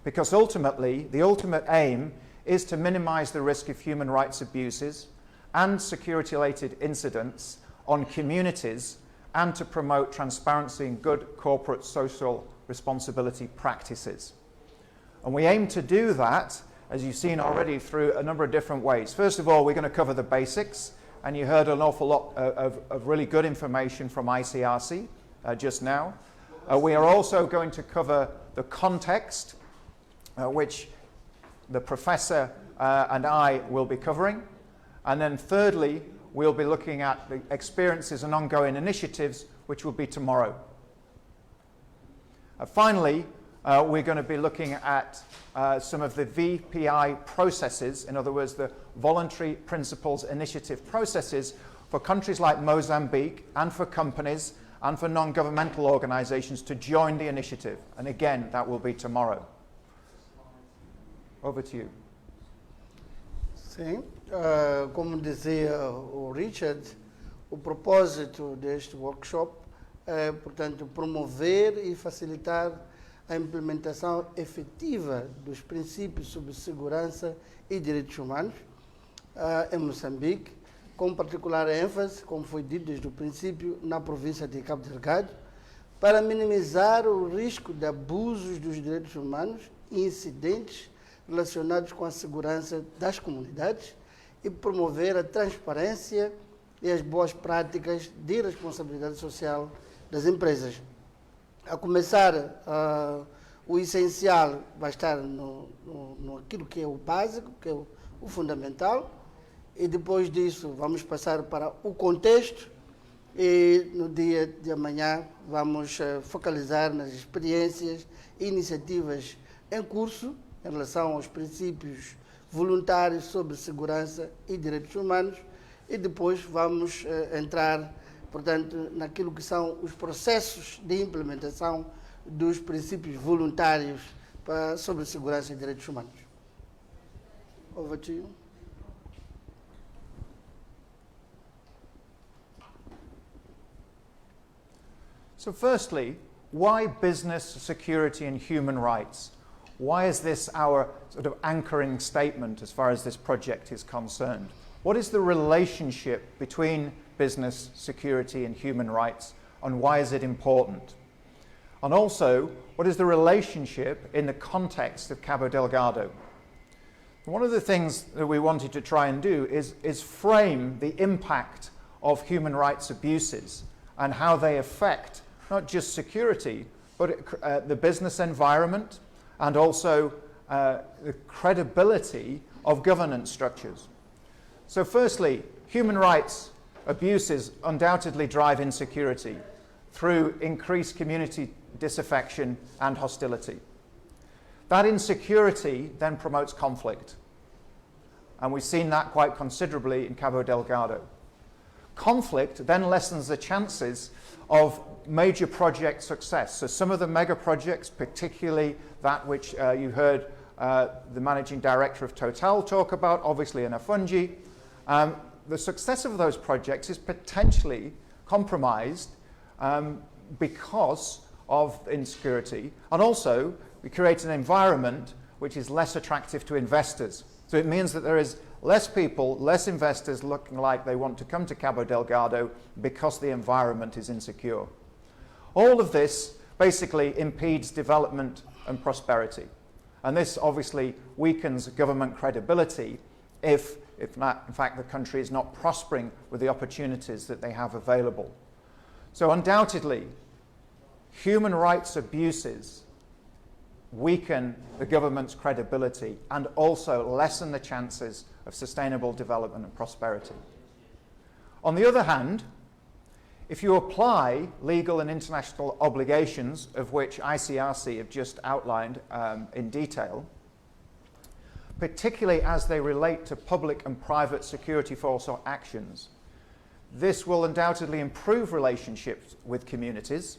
Because ultimately, the ultimate aim is to minimize the risk of human rights abuses and security-related incidents on communities and to promote transparency and good corporate social responsibility practices. And we aim to do that, as you've seen already, through a number of different ways. First of all, we're going to cover the basics, and you heard an awful lot of really good information from ICRC just now. We are also going to cover the context, which the professor and I will be covering. And then thirdly, we'll be looking at the experiences and ongoing initiatives, which will be tomorrow. Finally, we're going to be looking at some of the VPI processes, in other words, the Voluntary Principles Initiative processes for countries like Mozambique and for companies and for non-governmental organizations to join the initiative. And again, that will be tomorrow. Over to you. Sim, como dizia o Richard, o propósito deste workshop é, portanto, promover e facilitar a implementação efetiva dos princípios sobre segurança e direitos humanos em Moçambique, com particular ênfase, como foi dito desde o princípio, na província de Cabo Delgado, para minimizar o risco de abusos dos direitos humanos e incidentes relacionados com a segurança das comunidades e promover a transparência e as boas práticas de responsabilidade social das empresas. A começar, o essencial vai estar no aquilo que é o básico, que é o fundamental, e depois disso vamos passar para o contexto e no dia de amanhã vamos focalizar nas experiências e iniciativas em curso em relação aos princípios voluntários sobre segurança e direitos humanos e depois vamos entrar, portanto, naquilo que são os processos de implementação dos princípios voluntários sobre segurança e direitos humanos. Over to you. So firstly, why business, security and human rights? Why is this our sort of anchoring statement as far as this project is concerned? What is the relationship between business, security and human rights, and why is it important? And also, what is the relationship in the context of Cabo Delgado? One of the things that we wanted to try and do is frame the impact of human rights abuses and how they affect not just security, but the business environment and also the credibility of governance structures. So firstly, human rights abuses undoubtedly drive insecurity through increased community disaffection and hostility. That insecurity then promotes conflict. And we've seen that quite considerably in Cabo Delgado. Conflict then lessens the chances of major project success. So some of the mega projects, particularly that which you heard the managing director of Total talk about, obviously in Afungi, the success of those projects is potentially compromised because of insecurity, and also we create an environment which is less attractive to investors. So it means that there is less people, less investors looking like they want to come to Cabo Delgado because the environment is insecure. All of this basically impedes development and prosperity. And this obviously weakens government credibility if in fact the country is not prospering with the opportunities that they have available. So undoubtedly, human rights abuses weaken the government's credibility and also lessen the chances of sustainable development and prosperity. On the other hand, if you apply legal and international obligations, of which ICRC have just outlined in detail, particularly as they relate to public and private security force actions, this will undoubtedly improve relationships with communities.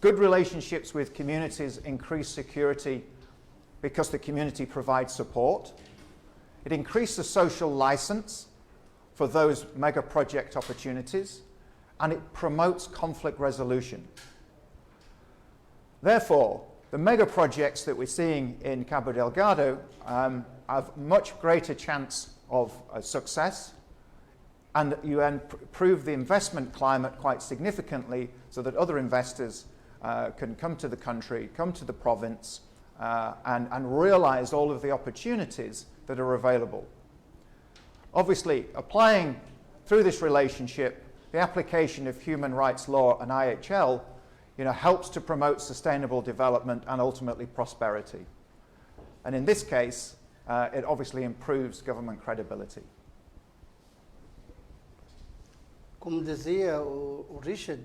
Good relationships with communities increase security because the community provides support. It increases social license for those mega project opportunities, and it promotes conflict resolution. Therefore, the mega projects that we're seeing in Cabo Delgado have much greater chance of success, and you improve the investment climate quite significantly so that other investors can come to the country, come to the province, and realize all of the opportunities that are available. Obviously, applying through this relationship the application of human rights law and IHL helps to promote sustainable development and ultimately prosperity. And in this case, it obviously improves government credibility. Como dizia o Richard,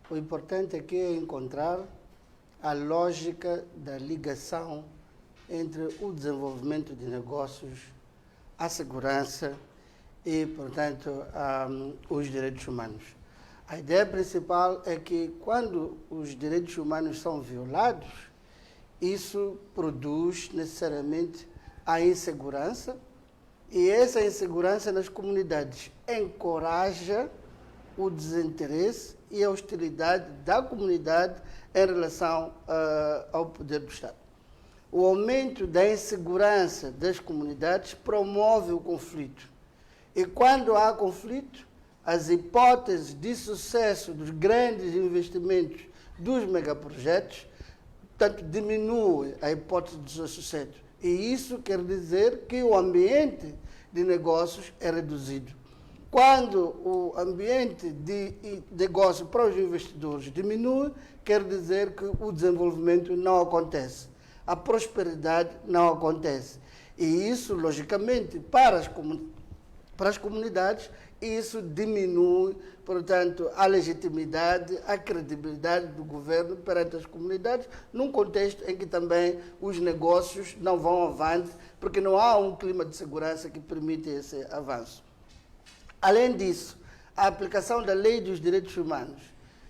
o importante aqui é encontrar a lógica da ligação entre o desenvolvimento de negócios, a segurança e, portanto, os direitos humanos. A ideia principal é que quando os direitos humanos são violados, isso produz necessariamente a insegurança, e essa insegurança nas comunidades encoraja o desinteresse e a hostilidade da comunidade em relação ao poder do Estado. O aumento da insegurança das comunidades promove o conflito. E quando há conflito, as hipóteses de sucesso dos grandes investimentos dos megaprojetos, portanto, diminui a hipótese de sucesso. E isso quer dizer que o ambiente de negócios é reduzido. Quando o ambiente de negócio para os investidores diminui, quer dizer que o desenvolvimento não acontece, a prosperidade não acontece. E isso, logicamente, para as comunidades, isso diminui, portanto, a legitimidade, a credibilidade do governo perante as comunidades, num contexto em que também os negócios não vão avante, porque não há um clima de segurança que permite esse avanço. Além disso, a aplicação da lei dos direitos humanos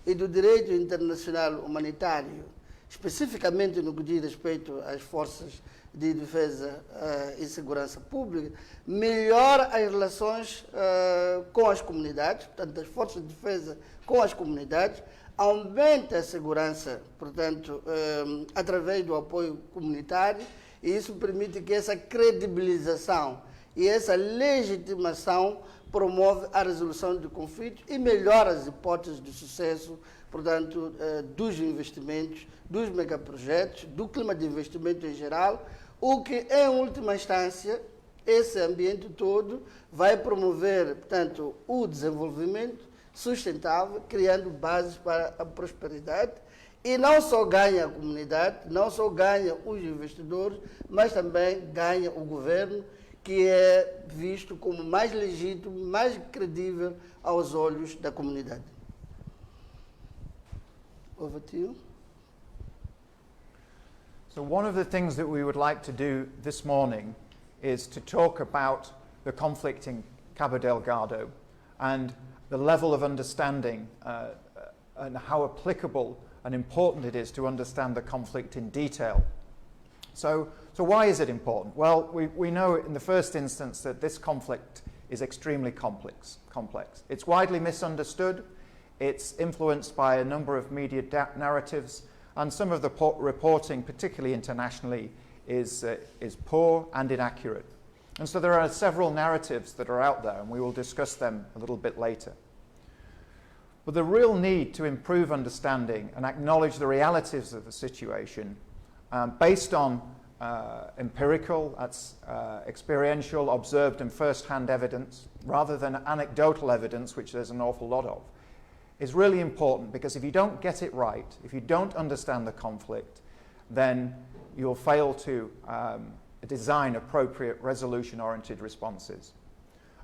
e do direito internacional humanitário, especificamente no que diz respeito às forças de defesa e segurança pública, melhora as relações com as comunidades, portanto, as forças de defesa com as comunidades, aumenta a segurança, portanto, através do apoio comunitário, e isso permite que essa credibilização e essa legitimação promove a resolução de conflitos e melhora as hipóteses de sucesso, portanto, dos investimentos, dos megaprojetos, do clima de investimento em geral, o que, em última instância, esse ambiente todo vai promover, portanto, o desenvolvimento sustentável, criando bases para a prosperidade, e não só ganha a comunidade, não só ganha os investidores, mas também ganha o governo, que é visto como mais legítimo, mais credível aos olhos da comunidade. Over to you. So one of the things that we would like to do this morning is to talk about the conflict in Cabo Delgado and the level of understanding and how applicable and important it is to understand the conflict in detail. So why is it important? Well, we know in the first instance that this conflict is extremely complex. It's widely misunderstood. It's influenced by a number of media narratives, and some of the reporting, particularly internationally, is poor and inaccurate. And so there are several narratives that are out there, and we will discuss them a little bit later. But the real need to improve understanding and acknowledge the realities of the situation based on empirical, that's experiential, observed and first-hand evidence, rather than anecdotal evidence, which there's an awful lot of, is really important, because if you don't get it right, if you don't understand the conflict, then you'll fail to design appropriate resolution-oriented responses.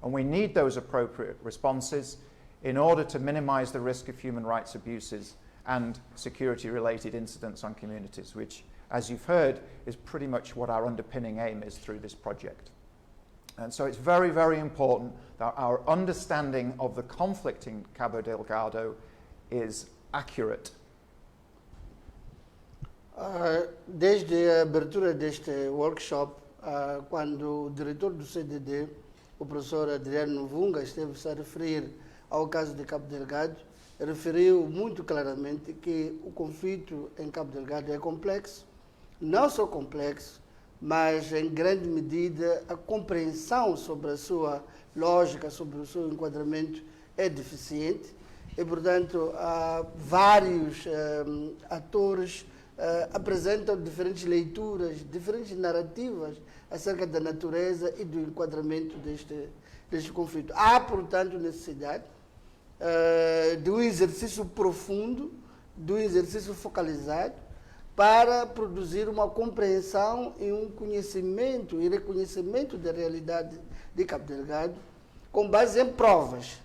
And we need those appropriate responses in order to minimize the risk of human rights abuses and security-related incidents on communities, which, as you've heard, is pretty much what our underpinning aim is through this project. And so it's very, very important that our understanding of the conflict in Cabo Delgado is accurate. Desde a abertura deste workshop, quando o diretor do CDD, o professor Adriano Vunga, esteve-se a referir ao caso de Cabo Delgado, referiu muito claramente que o conflito em Cabo Delgado é complexo, não só complexo, mas em grande medida a compreensão sobre a sua lógica, sobre o seu enquadramento é deficiente e, portanto, vários atores apresentam diferentes leituras, diferentes narrativas acerca da natureza e do enquadramento deste conflito. Há, portanto, necessidade de um exercício profundo, de um exercício focalizado, para produzir uma compreensão e um conhecimento e reconhecimento da realidade de Cabo Delgado, com base em provas,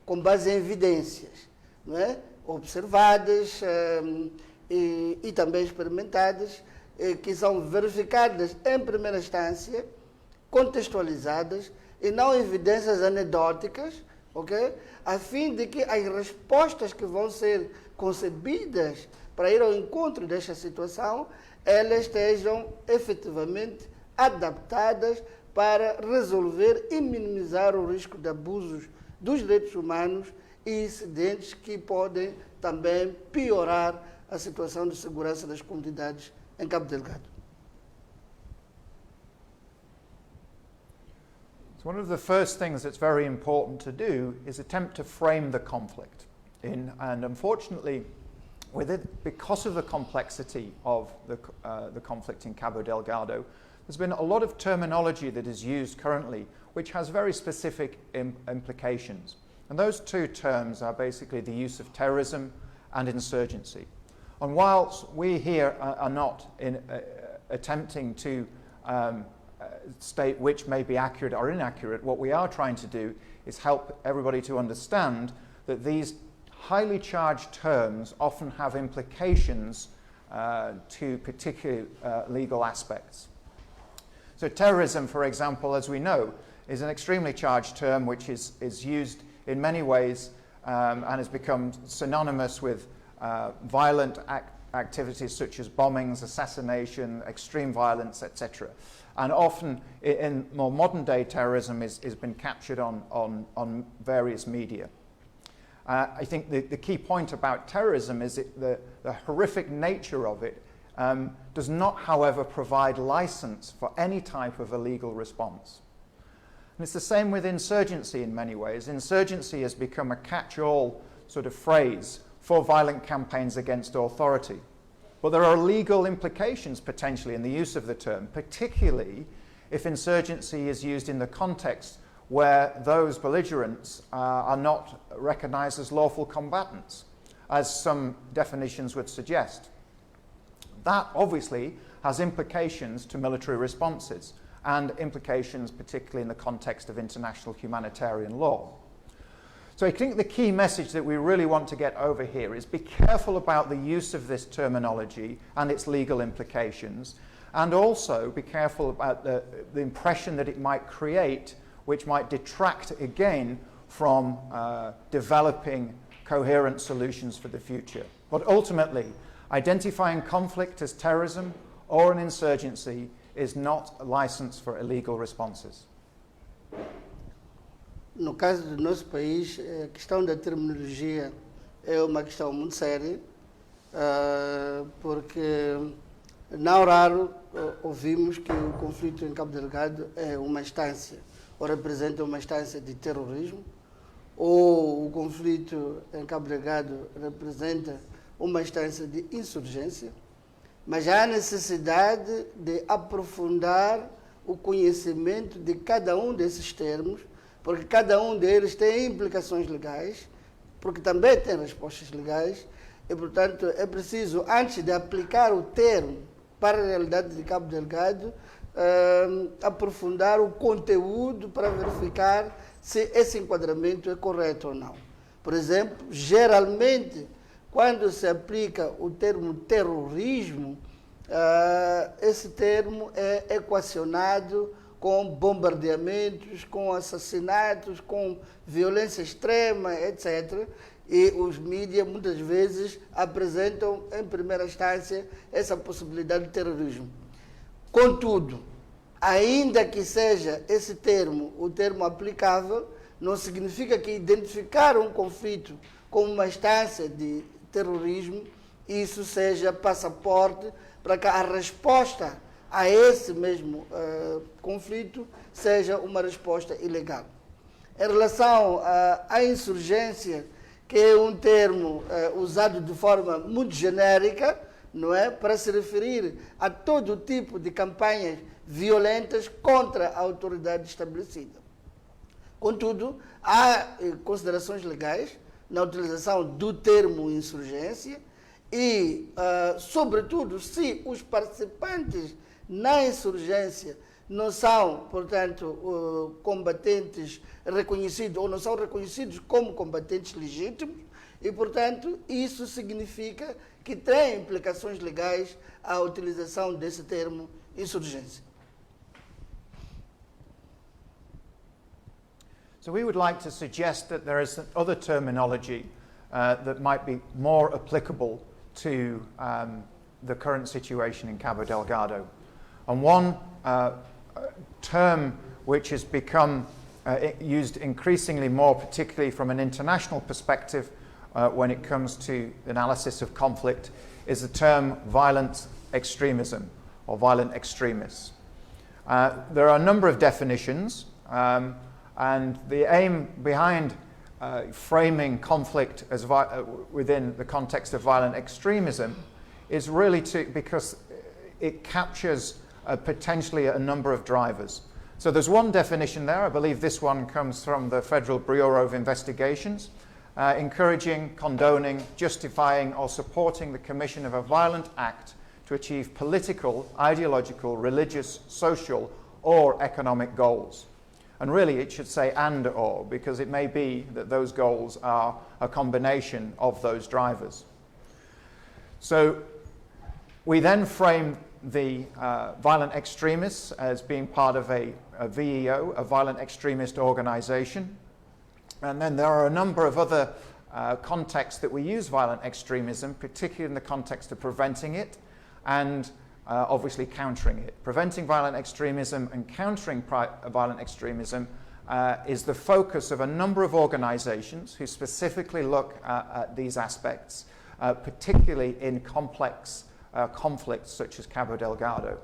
com base em evidências, não é? Observadas e também experimentadas, que são verificadas em primeira instância, contextualizadas e não evidências anedóticas, ok? A fim de que as respostas que vão ser concebidas para ir ao encontro desta situação, elas estejam efetivamente adaptadas para resolver e minimizar o risco de abusos dos direitos humanos e incidentes que podem também piorar a situação de segurança das comunidades em Cabo Delgado. So one of the first things that's very important to do is attempt to frame the conflict. And unfortunately, because of the complexity of the conflict in Cabo Delgado, there's been a lot of terminology that is used currently which has very specific implications. And those two terms are basically the use of terrorism and insurgency. And whilst we here are not attempting to state which may be accurate or inaccurate, what we are trying to do is help everybody to understand that these highly charged terms often have implications to particular legal aspects. So terrorism, for example, as we know, is an extremely charged term which is used in many ways and has become synonymous with violent activities such as bombings, assassination, extreme violence, etc. And often in more modern day terrorism has been captured on various media. I think the key point about terrorism is the horrific nature of it does not, however, provide license for any type of illegal response. And it's the same with insurgency in many ways. Insurgency has become a catch-all sort of phrase for violent campaigns against authority. But there are legal implications potentially in the use of the term, particularly if insurgency is used in the context where those belligerents are not recognized as lawful combatants, as some definitions would suggest. That obviously has implications to military responses and implications particularly in the context of international humanitarian law. So I think the key message that we really want to get over here is be careful about the use of this terminology and its legal implications, and also be careful about the impression that it might create, which might detract again from developing coherent solutions for the future. But ultimately, identifying conflict as terrorism or an insurgency is not a license for illegal responses. No caso do nosso país, a questão da terminologia é uma questão muito séria, porque não raro ouvimos que o conflito em Cabo Delgado é uma instância, ou representa uma instância de terrorismo, ou o conflito em Cabo Delgado representa uma instância de insurgência, mas há necessidade de aprofundar o conhecimento de cada um desses termos, porque cada um deles tem implicações legais, porque também tem respostas legais, e, portanto, é preciso, antes de aplicar o termo para a realidade de Cabo Delgado, aprofundar o conteúdo para verificar se esse enquadramento é correto ou não. Por exemplo, geralmente, quando se aplica o termo terrorismo, esse termo é equacionado com bombardeamentos, com assassinatos, com violência extrema, etc. E os mídias muitas vezes apresentam em primeira instância essa possibilidade de terrorismo. Contudo, ainda que seja esse termo o termo aplicável, não significa que identificar um conflito como uma instância de terrorismo, isso seja passaporte para que a resposta a esse mesmo conflito seja uma resposta ilegal. Em relação à insurgência, que é um termo usado de forma muito genérica, não é, para se referir a todo tipo de campanhas violentas contra a autoridade estabelecida. Contudo, há considerações legais na utilização do termo insurgência e, sobretudo, se os participantes na insurgência não são, portanto, combatentes reconhecidos ou não são reconhecidos como combatentes legítimos e, portanto, isso significa que tem implicações legais a utilização desse termo insurgência. So we would like to suggest that there is other terminology that might be more applicable to the current situation in Cabo Delgado. And one term which has become used increasingly more, particularly from an international perspective when it comes to analysis of conflict, is the term violent extremism or violent extremists. There are a number of definitions, and the aim behind framing conflict as within the context of violent extremism is really because it captures potentially a number of drivers. So there's one definition there, I believe this one comes from the Federal Bureau of Investigations, encouraging, condoning, justifying or supporting the commission of a violent act to achieve political, ideological, religious, social or economic goals. And really it should say and or, because it may be that those goals are a combination of those drivers. So we then frame the violent extremists as being part of a VEO, a violent extremist organization. And then there are a number of other contexts that we use violent extremism, particularly in the context of preventing it and obviously countering it. Preventing violent extremism and countering violent extremism is the focus of a number of organizations who specifically look at these aspects, particularly in complex conflicts such as Cabo Delgado.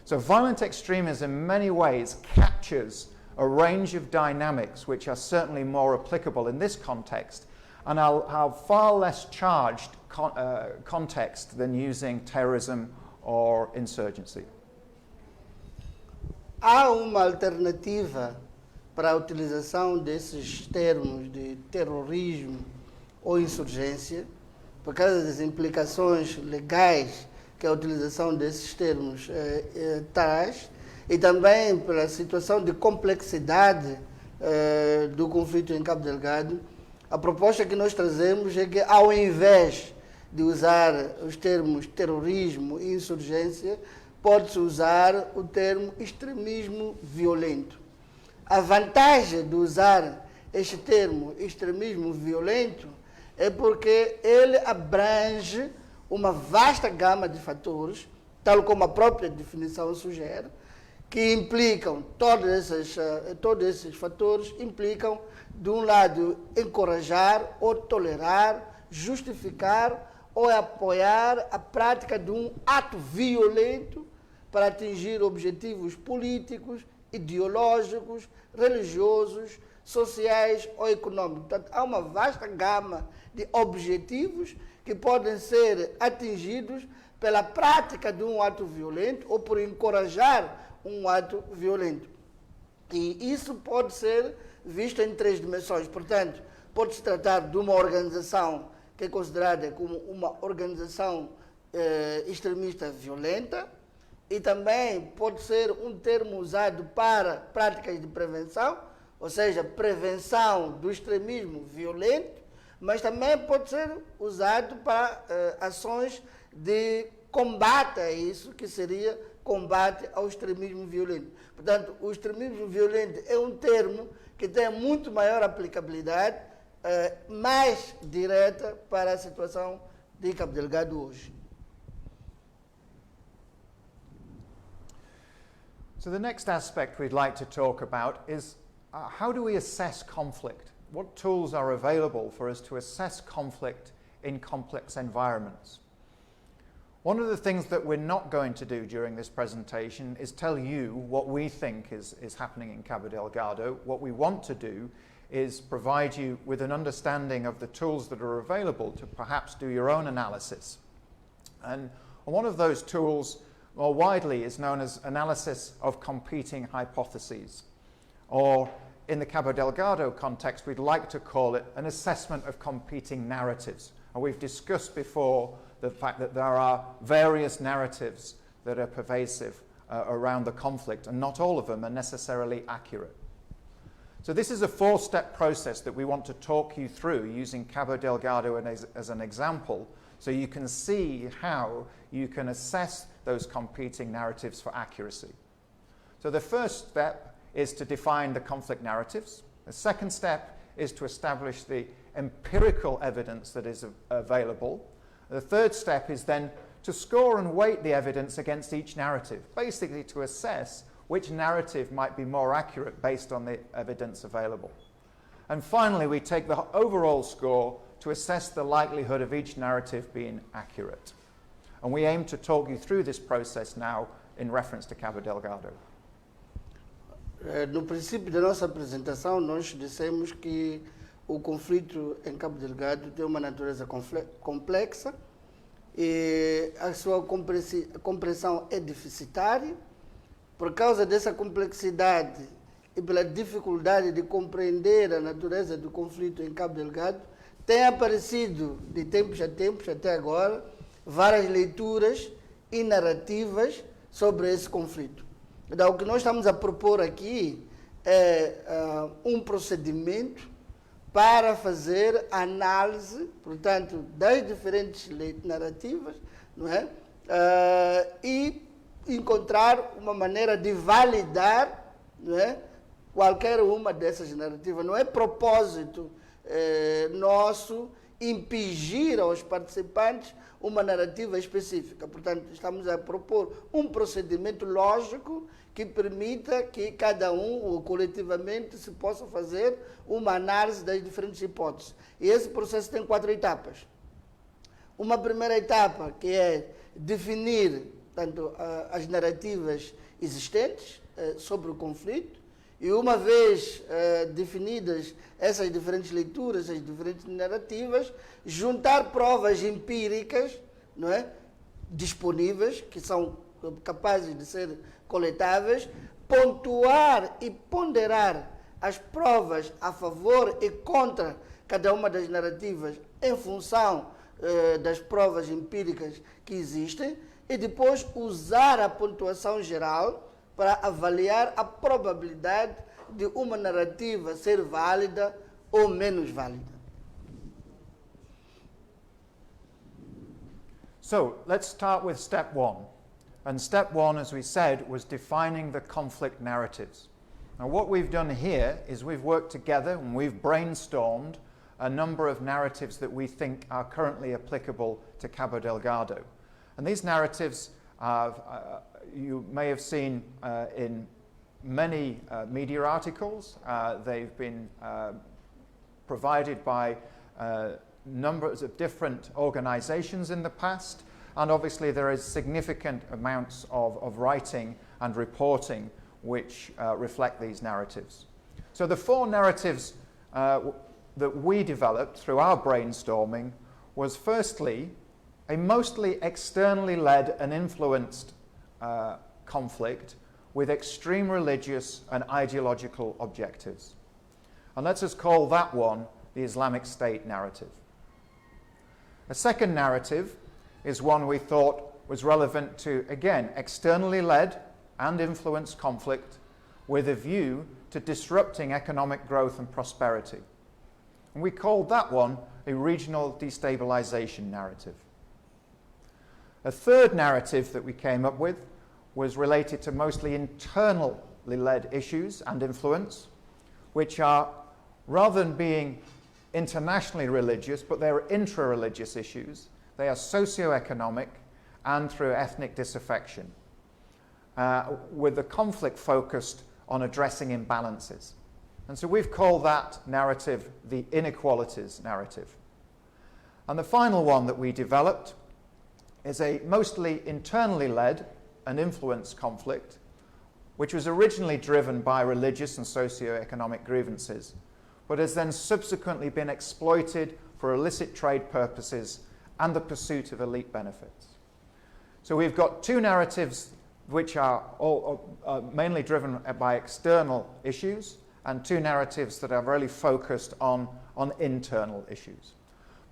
So violent extremism in many ways captures a range of dynamics which are certainly more applicable in this context and are far less charged context than using terrorism or insurgency. Há uma alternativa para a utilização desses termos de terrorismo ou insurgência, por causa das implicações legais que a utilização desses termos traz, e também pela situação de complexidade do conflito em Cabo Delgado. A proposta que nós trazemos é que, ao invés de usar os termos terrorismo e insurgência, pode-se usar o termo extremismo violento. A vantagem de usar este termo extremismo violento é porque ele abrange uma vasta gama de fatores, tal como a própria definição sugere, que implicam, todos esses fatores implicam, de um lado, encorajar ou tolerar justificar ou apoiar a prática de um ato violento para atingir objetivos políticos, ideológicos, religiosos, sociais ou econômicos. Portanto, há uma vasta gama de objetivos que podem ser atingidos pela prática de um ato violento ou por encorajar um ato violento. E isso pode ser visto em 3 dimensões. Portanto, pode-se tratar de uma organização que é considerada como uma organização extremista violenta, e também pode ser um termo usado para práticas de prevenção, ou seja, prevenção do extremismo violento, mas também pode ser usado para ações de combate a isso, que seria combate ao extremismo violento. Portanto, o extremismo violento é um termo que tem muito maior aplicabilidade, mais direta para a situação de Cabo Delgado hoje. So the next aspect we'd like to talk about is how do we assess conflict? What tools are available for us to assess conflict in complex environments? One of the things that we're not going to do during this presentation is tell you what we think is happening in Cabo Delgado. What we want to do is provide you with an understanding of the tools that are available to perhaps do your own analysis. And one of those tools, more widely, is known as analysis of competing hypotheses, or in the Cabo Delgado context, we'd like to call it an assessment of competing narratives. And we've discussed before the fact that there are various narratives that are pervasive around the conflict, and not all of them are necessarily accurate. So this is a 4-step process that we want to talk you through using Cabo Delgado as an example, so you can see how you can assess those competing narratives for accuracy. So the first step is to define the conflict narratives. The second step is to establish the empirical evidence that is available. The third step is then to score and weight the evidence against each narrative, basically to assess which narrative might be more accurate based on the evidence available. And finally, we take the overall score to assess the likelihood of each narrative being accurate. And we aim to talk you through this process now in reference to Cabo Delgado. No princípio da nossa apresentação, nós dissemos que o conflito em Cabo Delgado tem uma natureza complexa e a sua compreensão é deficitária. Por causa dessa complexidade e pela dificuldade de compreender a natureza do conflito em Cabo Delgado, tem aparecido de tempos a tempos, até agora, várias leituras e narrativas sobre esse conflito. Então, o que nós estamos a propor aqui é um procedimento para fazer análise, portanto, das diferentes narrativas, não é? E encontrar uma maneira de validar, não é, qualquer uma dessas narrativas. Não é propósito nosso impingir aos participantes uma narrativa específica. Portanto, estamos a propor um procedimento lógico que permita que cada um, ou coletivamente, se possa fazer uma análise das diferentes hipóteses. E esse processo tem 4 etapas. Uma primeira etapa, que é definir tanto as narrativas existentes sobre o conflito, e uma vez definidas essas diferentes leituras, as diferentes narrativas, juntar provas empíricas, não é, disponíveis, que são capazes de ser coletáveis, pontuar e ponderar as provas a favor e contra cada uma das narrativas em função das provas empíricas que existem, e depois usar a pontuação geral para avaliar a probabilidade de uma narrativa ser válida ou menos válida. So let's start with step 1. And step 1, as we said, was defining the conflict narratives. Now what we've done here is we've worked together and we've brainstormed a number of narratives that we think are currently applicable to Cabo Delgado. And these narratives you may have seen in many media articles. They've been provided by numbers of different organizations in the past, and obviously there is significant amounts of writing and reporting which reflect these narratives. So the 4 narratives that we developed through our brainstorming was firstly a mostly externally led and influenced conflict with extreme religious and ideological objectives. And let's just call that one the Islamic State narrative. A second narrative is one we thought was relevant to, again, externally led and influenced conflict with a view to disrupting economic growth and prosperity. And we called that one a regional destabilization narrative. A third narrative that we came up with was related to mostly internally led issues and influence, which are, rather than being internationally religious, but they're intra-religious issues. They are socio-economic and through ethnic disaffection, with the conflict focused on addressing imbalances. And so we've called that narrative the inequalities narrative. And the final one that we developed is a mostly internally led and influenced conflict, which was originally driven by religious and socio-economic grievances, but has then subsequently been exploited for illicit trade purposes and the pursuit of elite benefits. So we've got 2 narratives which are all mainly driven by external issues, and 2 narratives that are really focused on internal issues.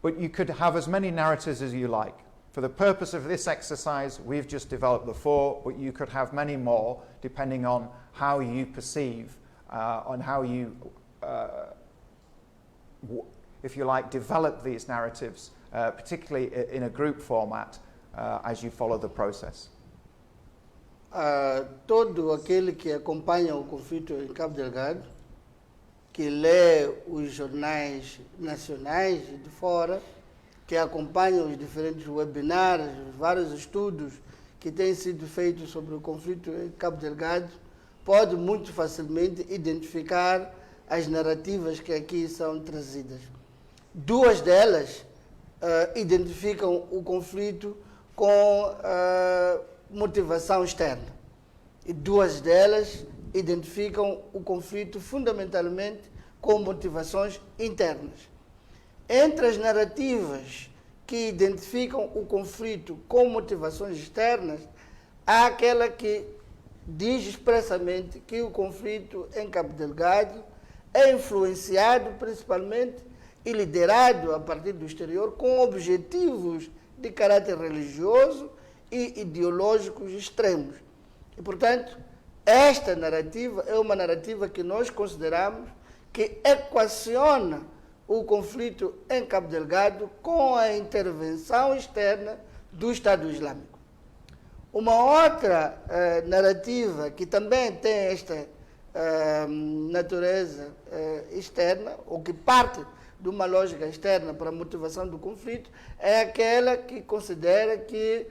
But you could have as many narratives as you like. For the purpose of this exercise, we've just developed the 4, but you could have many more depending on how you perceive, on how you, if you like, develop these narratives, particularly in a group format, as you follow the process. Todo aquele que acompanha o conflito em Cabo Delgado, que lê os jornais nacionais e de fora, que acompanha os diferentes webinars, os vários estudos que têm sido feitos sobre o conflito em Cabo Delgado, pode muito facilmente identificar as narrativas que aqui são trazidas. 2 delas identificam o conflito com motivação externa. E 2 delas identificam o conflito fundamentalmente com motivações internas. Entre as narrativas que identificam o conflito com motivações externas, há aquela que diz expressamente que o conflito em Cabo Delgado é influenciado principalmente e liderado a partir do exterior com objetivos de caráter religioso e ideológicos extremos. E, portanto, esta narrativa é uma narrativa que nós consideramos que equaciona o conflito em Cabo Delgado com a intervenção externa do Estado Islâmico. Uma outra narrativa que também tem esta natureza externa, ou que parte de uma lógica externa para a motivação do conflito, é aquela que considera que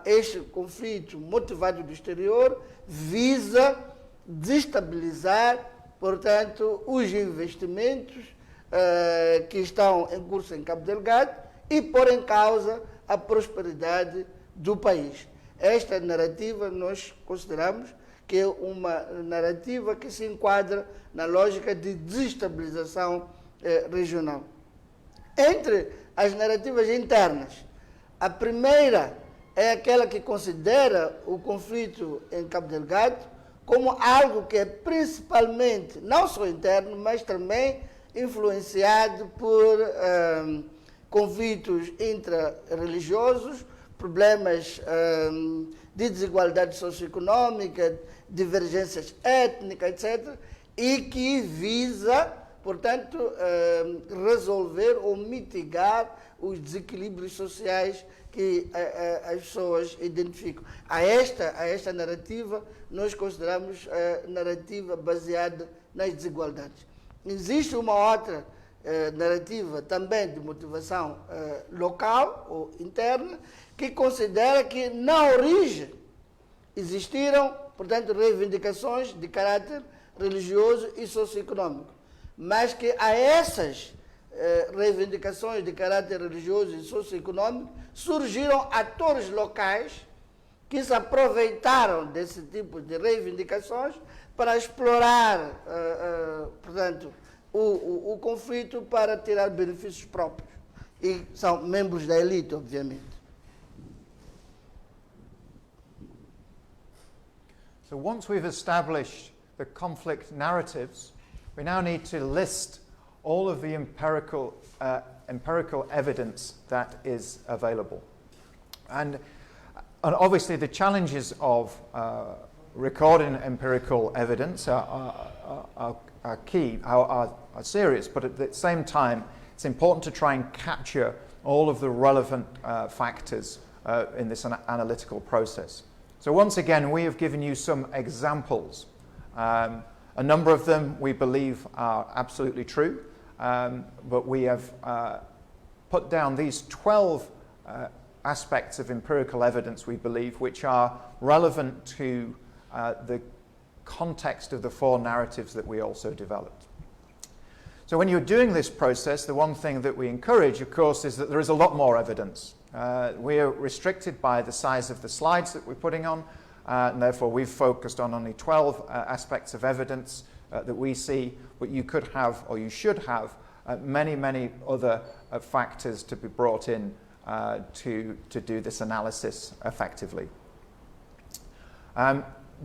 este conflito motivado do exterior visa desestabilizar, portanto, os investimentos que estão em curso em Cabo Delgado e pôr em causa a prosperidade do país. Esta narrativa nós consideramos que é uma narrativa que se enquadra na lógica de desestabilização regional. Entre as narrativas internas, a primeira é aquela que considera o conflito em Cabo Delgado como algo que é principalmente, não só interno, mas também influenciado por conflitos intra-religiosos, problemas de desigualdade socioeconômica, divergências étnicas, etc., e que visa, portanto, resolver ou mitigar os desequilíbrios sociais que as pessoas identificam. A esta narrativa, nós consideramos narrativa baseada nas desigualdades. Existe uma outra narrativa também de motivação local ou interna, que considera que na origem existiram, portanto, reivindicações de caráter religioso e socioeconômico, mas que a essas reivindicações de caráter religioso e socioeconômico, surgiram atores locais que se aproveitaram desse tipo de reivindicações para explorar, portanto, o conflito para tirar benefícios próprios. E são membros da elite, obviamente. So once we've established the conflict narratives, we now need to list all of the empirical evidence that is available. And obviously the challenges of recording empirical evidence are key, are serious, but at the same time it's important to try and capture all of the relevant factors in this analytical process. So once again, we have given you some examples. A number of them we believe are absolutely true, but we have put down these 12 aspects of empirical evidence, we believe, which are relevant to the context of the 4 narratives that we also developed. So when you're doing this process, the one thing that we encourage, of course, is that there is a lot more evidence. We are restricted by the size of the slides that we're putting on, and therefore we've focused on only 12 aspects of evidence that we see, but you could have, or you should have, many other factors to be brought in to do this analysis effectively.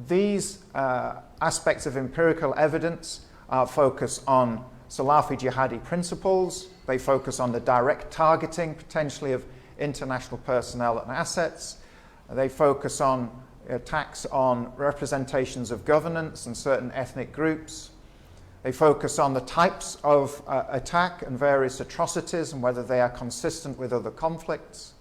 These aspects of empirical evidence focus on Salafi jihadi principles. They focus on the direct targeting, potentially, of international personnel and assets. They focus on attacks on representations of governance and certain ethnic groups. They focus on the types of attack and various atrocities and whether they are consistent with other conflicts.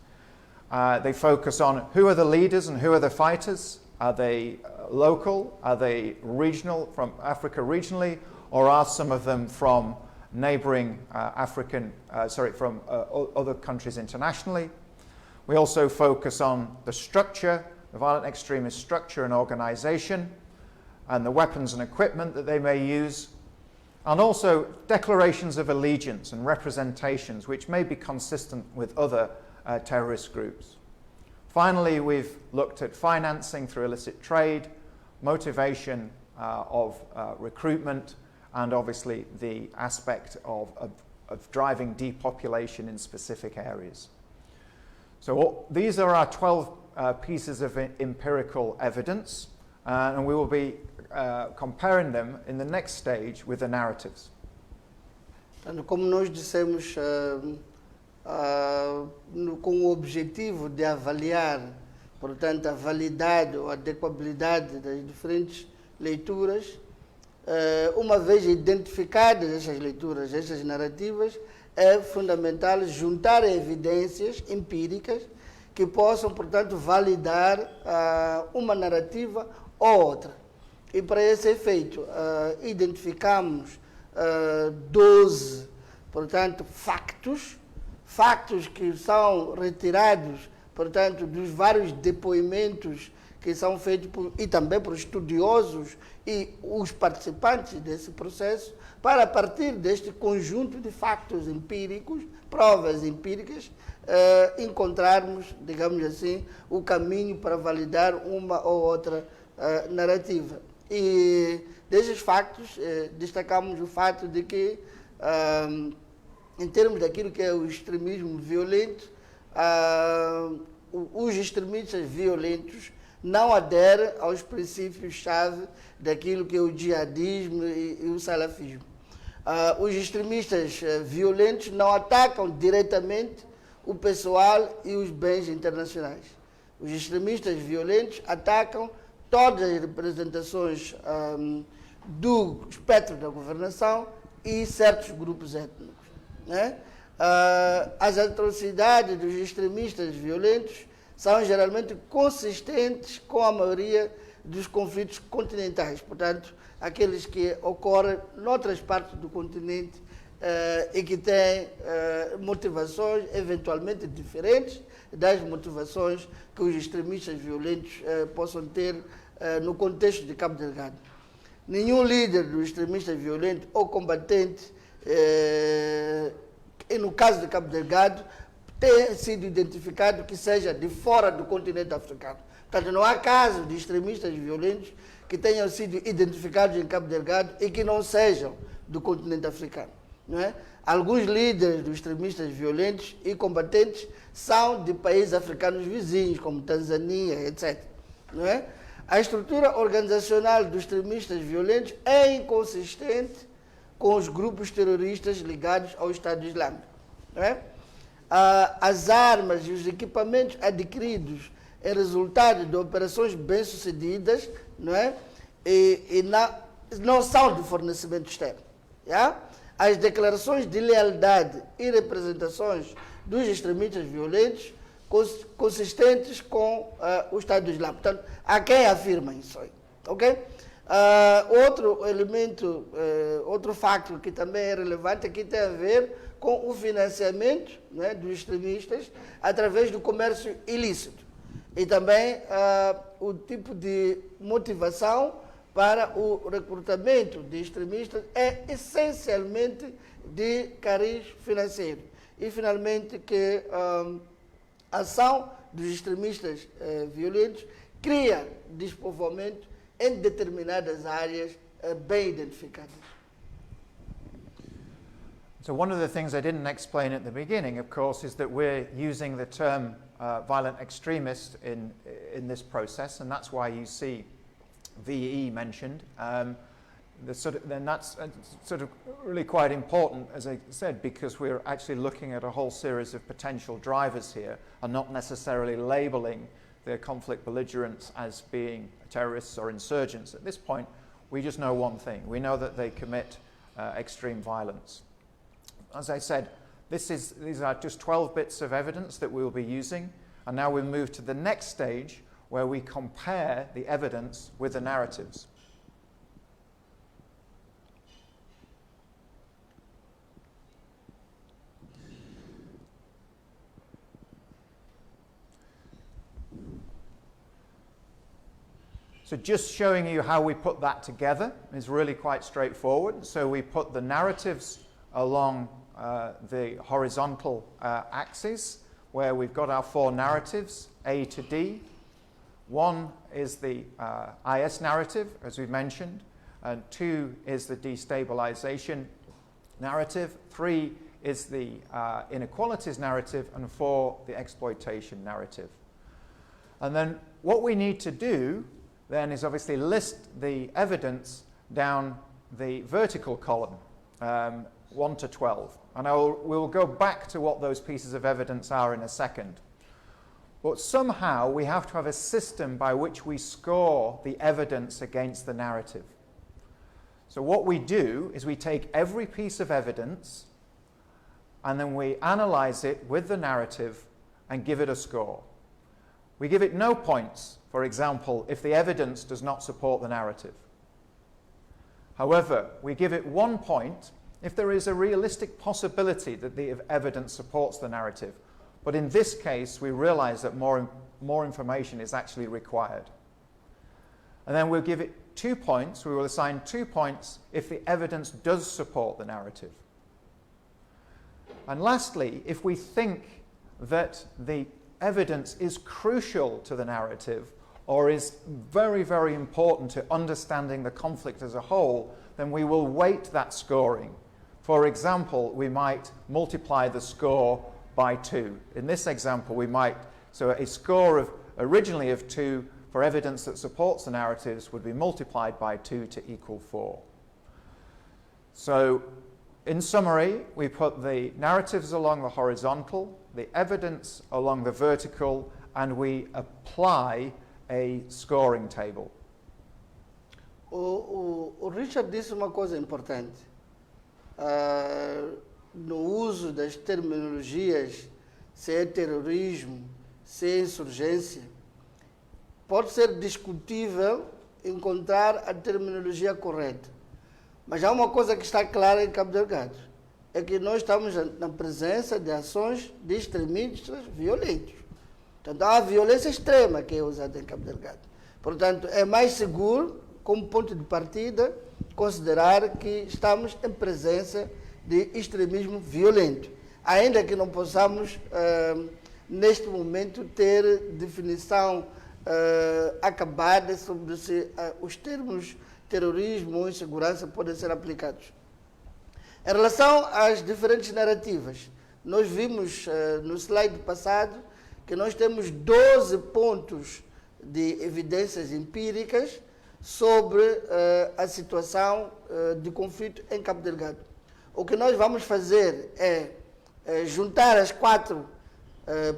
They focus on who are the leaders and who are the fighters. Are they local? Are they regional, from Africa regionally? Or are some of them from neighboring from other countries internationally? We also focus on the structure, the violent extremist structure and organization, and the weapons and equipment that they may use, and also declarations of allegiance and representations which may be consistent with other terrorist groups. Finally, we've looked at financing through illicit trade, motivation of recruitment, and obviously the aspect of driving depopulation in specific areas. So these are our 12 pieces of empirical evidence, and we will be comparing them in the next stage with the narratives. Então, como nós dissemos, com o objetivo de avaliar, portanto, a validade ou a adequabilidade das diferentes leituras, uma vez identificadas essas leituras, essas narrativas, é fundamental juntar evidências empíricas que possam, portanto, validar uma narrativa ou outra. E para esse efeito, identificamos 12, portanto, factos que são retirados, portanto, dos vários depoimentos que são feitos e também por estudiosos e os participantes desse processo, para a partir deste conjunto de factos empíricos, provas empíricas, encontrarmos, digamos assim, o caminho para validar uma ou outra narrativa. E desses factos, destacamos o fato de que, em termos daquilo que é o extremismo violento, os extremistas violentos não aderem aos princípios-chave daquilo que é o jihadismo e o salafismo. Os extremistas violentos não atacam diretamente o pessoal e os bens internacionais. Os extremistas violentos atacam todas as representações do espectro da governação e certos grupos étnicos, né? As atrocidades dos extremistas violentos são geralmente consistentes com a maioria dos conflitos continentais, portanto, aqueles que ocorrem noutras partes do continente e que têm motivações eventualmente diferentes das motivações que os extremistas violentos possam ter no contexto de Cabo Delgado. Nenhum líder do extremista violento ou combatente e no caso de Cabo Delgado, tem sido identificado que seja de fora do continente africano. Portanto, não há casos de extremistas violentos que tenham sido identificados em Cabo Delgado e que não sejam do continente africano. Não é? Alguns líderes dos extremistas violentos e combatentes são de países africanos vizinhos, como Tanzânia, etc. Não é? A estrutura organizacional dos extremistas violentos é inconsistente com os grupos terroristas ligados ao Estado Islâmico. Não é? As armas e os equipamentos adquiridos em resultado de operações bem-sucedidas, não é? Não são de fornecimento externo. Já? As declarações de lealdade e representações dos extremistas violentos consistentes com o Estado Islâmico. Portanto, há quem afirma isso aí. Ok? Outro elemento, outro facto que também é relevante aqui tem a ver com o financiamento, né, dos extremistas através do comércio ilícito e também o tipo de motivação para o recrutamento de extremistas é essencialmente de cariz financeiro. E finalmente que a ação dos extremistas violentos cria despovoamento em determinadas áreas bem identificadas. So one of the things I didn't explain at the beginning, of course, is that we're using the term violent extremist in this process, and that's why you see VE mentioned. And that's sort of really quite important, as I said, because we're actually looking at a whole series of potential drivers here and not necessarily labeling the conflict belligerents as being terrorists or insurgents. At this point, we just know one thing. We know that they commit extreme violence. As I said, these are just 12 bits of evidence that we'll be using, and now we move to the next stage where we compare the evidence with the narratives. So just showing you how we put that together is really quite straightforward. So we put the narratives along the horizontal axis, where we've got our four narratives, A to D. One is the IS narrative, as we mentioned, and 2 is the destabilization narrative, 3 is the inequalities narrative, and 4, the exploitation narrative. And then what we need to do then is obviously list the evidence down the vertical column, 1 to 12. And we'll go back to what those pieces of evidence are in a second. But somehow we have to have a system by which we score the evidence against the narrative. So what we do is we take every piece of evidence and then we analyze it with the narrative and give it a score. We give it no points, for example, if the evidence does not support the narrative. However, we give it 1 point if there is a realistic possibility that the evidence supports the narrative. But in this case, we realize that more information is actually required. And then we'll give it 2 points. We will assign 2 points if the evidence does support the narrative. And lastly, if we think that the evidence is crucial to the narrative or is very, very important to understanding the conflict as a whole, then we will weight that scoring. For example, we might multiply the score by 2. In this example, so a score of originally of 2 for evidence that supports the narratives would be multiplied by 2 to equal 4. So in summary, we put the narratives along the horizontal, the evidence along the vertical, and we apply a scoring table. O Richard disse uma coisa importante. No uso das terminologias, se é terrorismo, se é insurgência, pode ser discutível encontrar a terminologia correta. Mas há uma coisa que está clara em Cabo Delgado, é que nós estamos na presença de ações de extremistas violentos. Portanto, há a violência extrema que é usada em Cabo Delgado. Portanto, é mais seguro, como ponto de partida, considerar que estamos em presença de extremismo violento. ainda que não possamos, neste momento, ter definição acabada sobre se os termos terrorismo ou insegurança podem ser aplicados. Em relação às diferentes narrativas, nós vimos no slide passado que nós temos 12 pontos de evidências empíricas sobre a situação de conflito em Cabo Delgado. O que nós vamos fazer é juntar as 4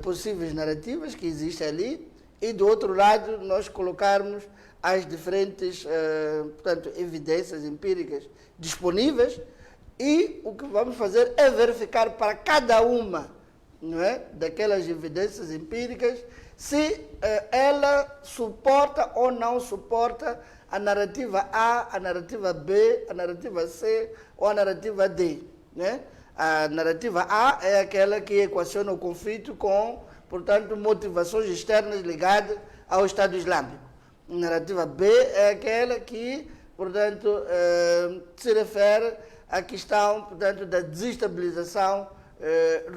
possíveis narrativas que existem ali e, do outro lado, nós colocarmos as diferentes portanto, evidências empíricas disponíveis, e o que vamos fazer é verificar para cada uma, não é, daquelas evidências empíricas se ela suporta ou não suporta a narrativa A, a narrativa B, a narrativa C ou a narrativa D. Né? A narrativa A é aquela que equaciona o conflito com, portanto, motivações externas ligadas ao Estado Islâmico. A narrativa B é aquela que, portanto, se refere à questão, portanto, da desestabilização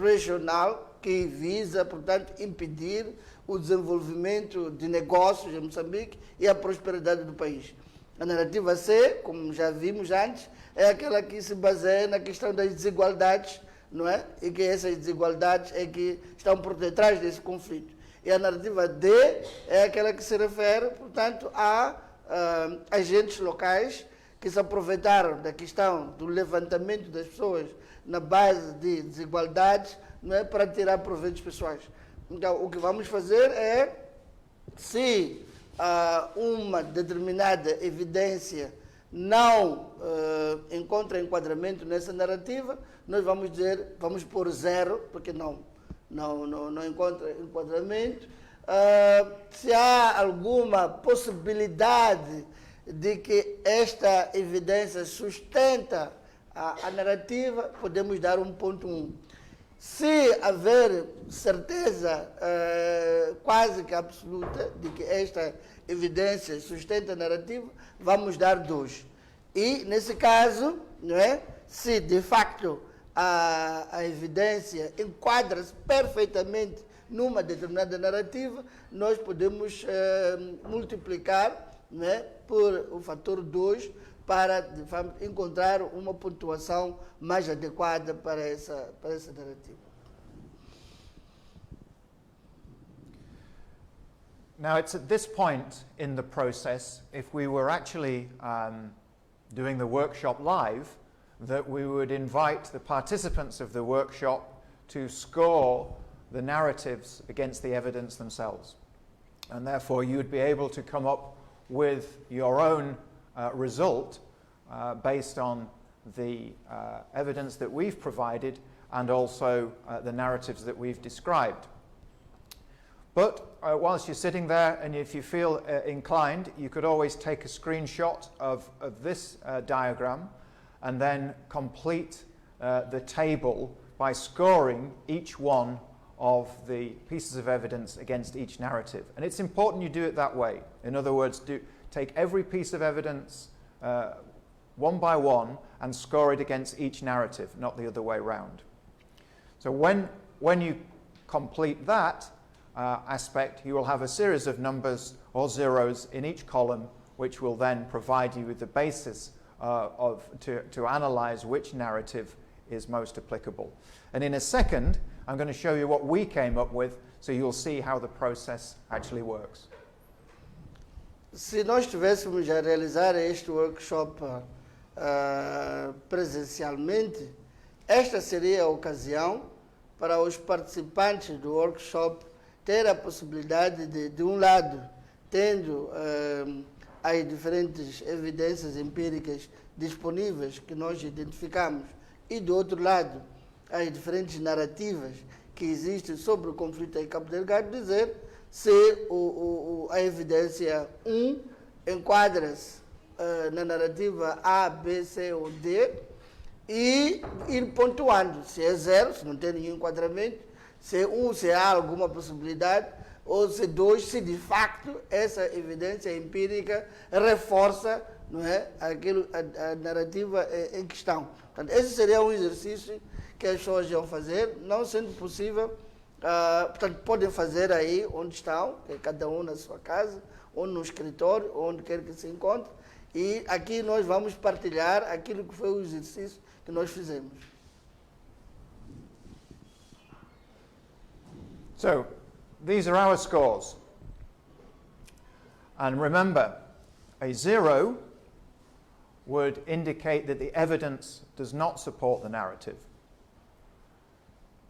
regional, que visa, portanto, impedir o desenvolvimento de negócios em Moçambique e a prosperidade do país. A narrativa C, como já vimos antes, é aquela que se baseia na questão das desigualdades, não é? E que essas desigualdades é que estão por detrás desse conflito. E a narrativa D é aquela que se refere, portanto, a agentes locais que se aproveitaram da questão do levantamento das pessoas na base de desigualdades, não é, para tirar proveitos pessoais. Então, o que vamos fazer é, se uma determinada evidência não encontra enquadramento nessa narrativa, nós vamos dizer, vamos pôr 0, porque não encontra enquadramento. Se há alguma possibilidade de que esta evidência sustenta a narrativa, podemos dar 1.1. Se haver certeza quase que absoluta de que esta evidência sustenta a narrativa, vamos dar 2. E, nesse caso, não é, se de facto a evidência enquadra-se perfeitamente numa determinada narrativa, nós podemos multiplicar, não é, por o fator 2 para de fato, encontrar uma pontuação mais adequada para essa narrativa. Now, it's at this point in the process, if we were actually doing the workshop live, that we would invite the participants of the workshop to score the narratives against the evidence themselves. And therefore, you would be able to come up with your own result based on the evidence that we've provided and also the narratives that we've described. But whilst you're sitting there, and if you feel inclined, you could always take a screenshot of this diagram and then complete the table by scoring each one of the pieces of evidence against each narrative. And it's important you do it that way. In other words, take every piece of evidence one by one and score it against each narrative, not the other way around. So when you complete that aspect, you will have a series of numbers or zeros in each column, which will then provide you with the basis to analyze which narrative is most applicable. And in a second, I'm going to show you what we came up with, so you'll see how the process actually works. Se nós estivéssemos a realizar este workshop presencialmente, esta seria a ocasião para os participantes do workshop ter a possibilidade de um lado, tendo as diferentes evidências empíricas disponíveis que nós identificamos, e do outro lado, as diferentes narrativas que existem sobre o conflito em Cabo Delgado, dizer se a evidência 1 enquadra-se na narrativa A, B, C ou D, e ir pontuando se é 0, se não tem nenhum enquadramento, se é 1, se há alguma possibilidade, ou se 2, se de facto essa evidência empírica reforça não é? A narrativa em questão. Portanto, esse seria um exercício que as pessoas iam fazer, não sendo possível, portanto, podem fazer aí onde estão, cada um na sua casa, ou no escritório, onde quer que se encontre, e aqui nós vamos partilhar aquilo que foi o exercício que nós fizemos. So, these are our scores. And remember, a 0 would indicate that the evidence does not support the narrative.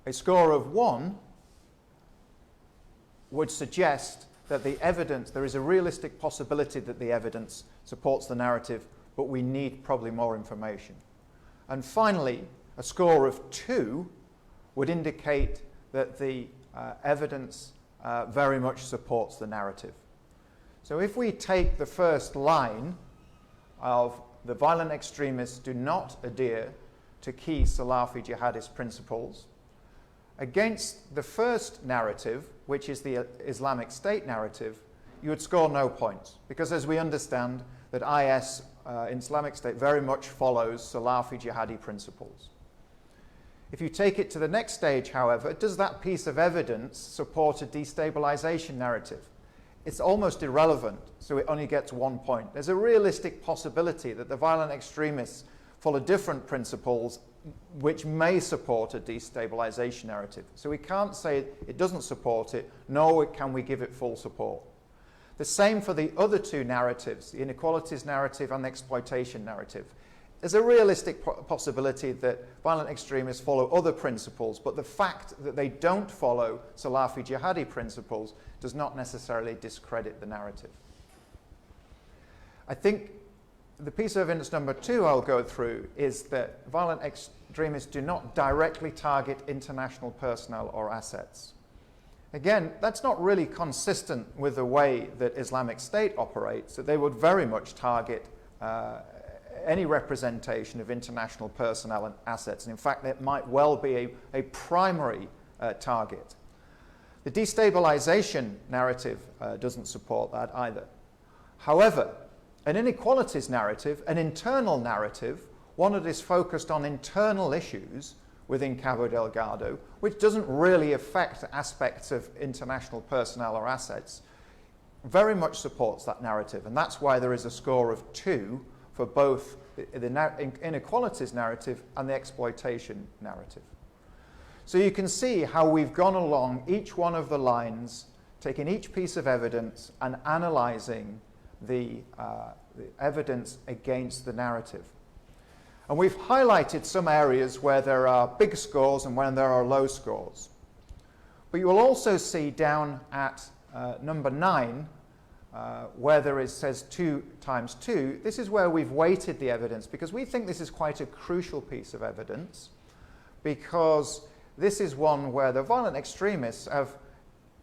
A score of 1 would suggest that the evidence, there is a realistic possibility that the evidence supports the narrative, but we need probably more information. And finally, a score of 2 would indicate that the evidence very much supports the narrative. So if we take the first line of the violent extremists do not adhere to key Salafi jihadist principles, against the first narrative, which is the Islamic State narrative, you would score no points, because as we understand that IS, Islamic State, very much follows Salafi jihadi principles. If you take it to the next stage, however, does that piece of evidence support a destabilization narrative? It's almost irrelevant, so it only gets 1 point. There's a realistic possibility that the violent extremists follow different principles which may support a destabilization narrative. So we can't say it doesn't support it, nor can we give it full support. The same for the other two narratives, the inequalities narrative and the exploitation narrative. There's a realistic possibility that violent extremists follow other principles, but the fact that they don't follow Salafi jihadi principles does not necessarily discredit the narrative. I think the piece of evidence number 2 I'll go through is that violent extremists do not directly target international personnel or assets. Again, that's not really consistent with the way that Islamic State operates, that they would very much target any representation of international personnel and assets, and in fact that might well be a primary target. The destabilization narrative doesn't support that either. However, an inequalities narrative, an internal narrative, one that is focused on internal issues within Cabo Delgado, which doesn't really affect aspects of international personnel or assets, very much supports that narrative, and that's why there is a score of 2 for both the inequalities narrative and the exploitation narrative. So you can see how we've gone along each one of the lines, taking each piece of evidence and analysing the evidence against the narrative. And we've highlighted some areas where there are big scores and when there are low scores. But you will also see down at number 9, where there says 2 times 2, this is where we've weighted the evidence, because we think this is quite a crucial piece of evidence, because this is one where the violent extremists have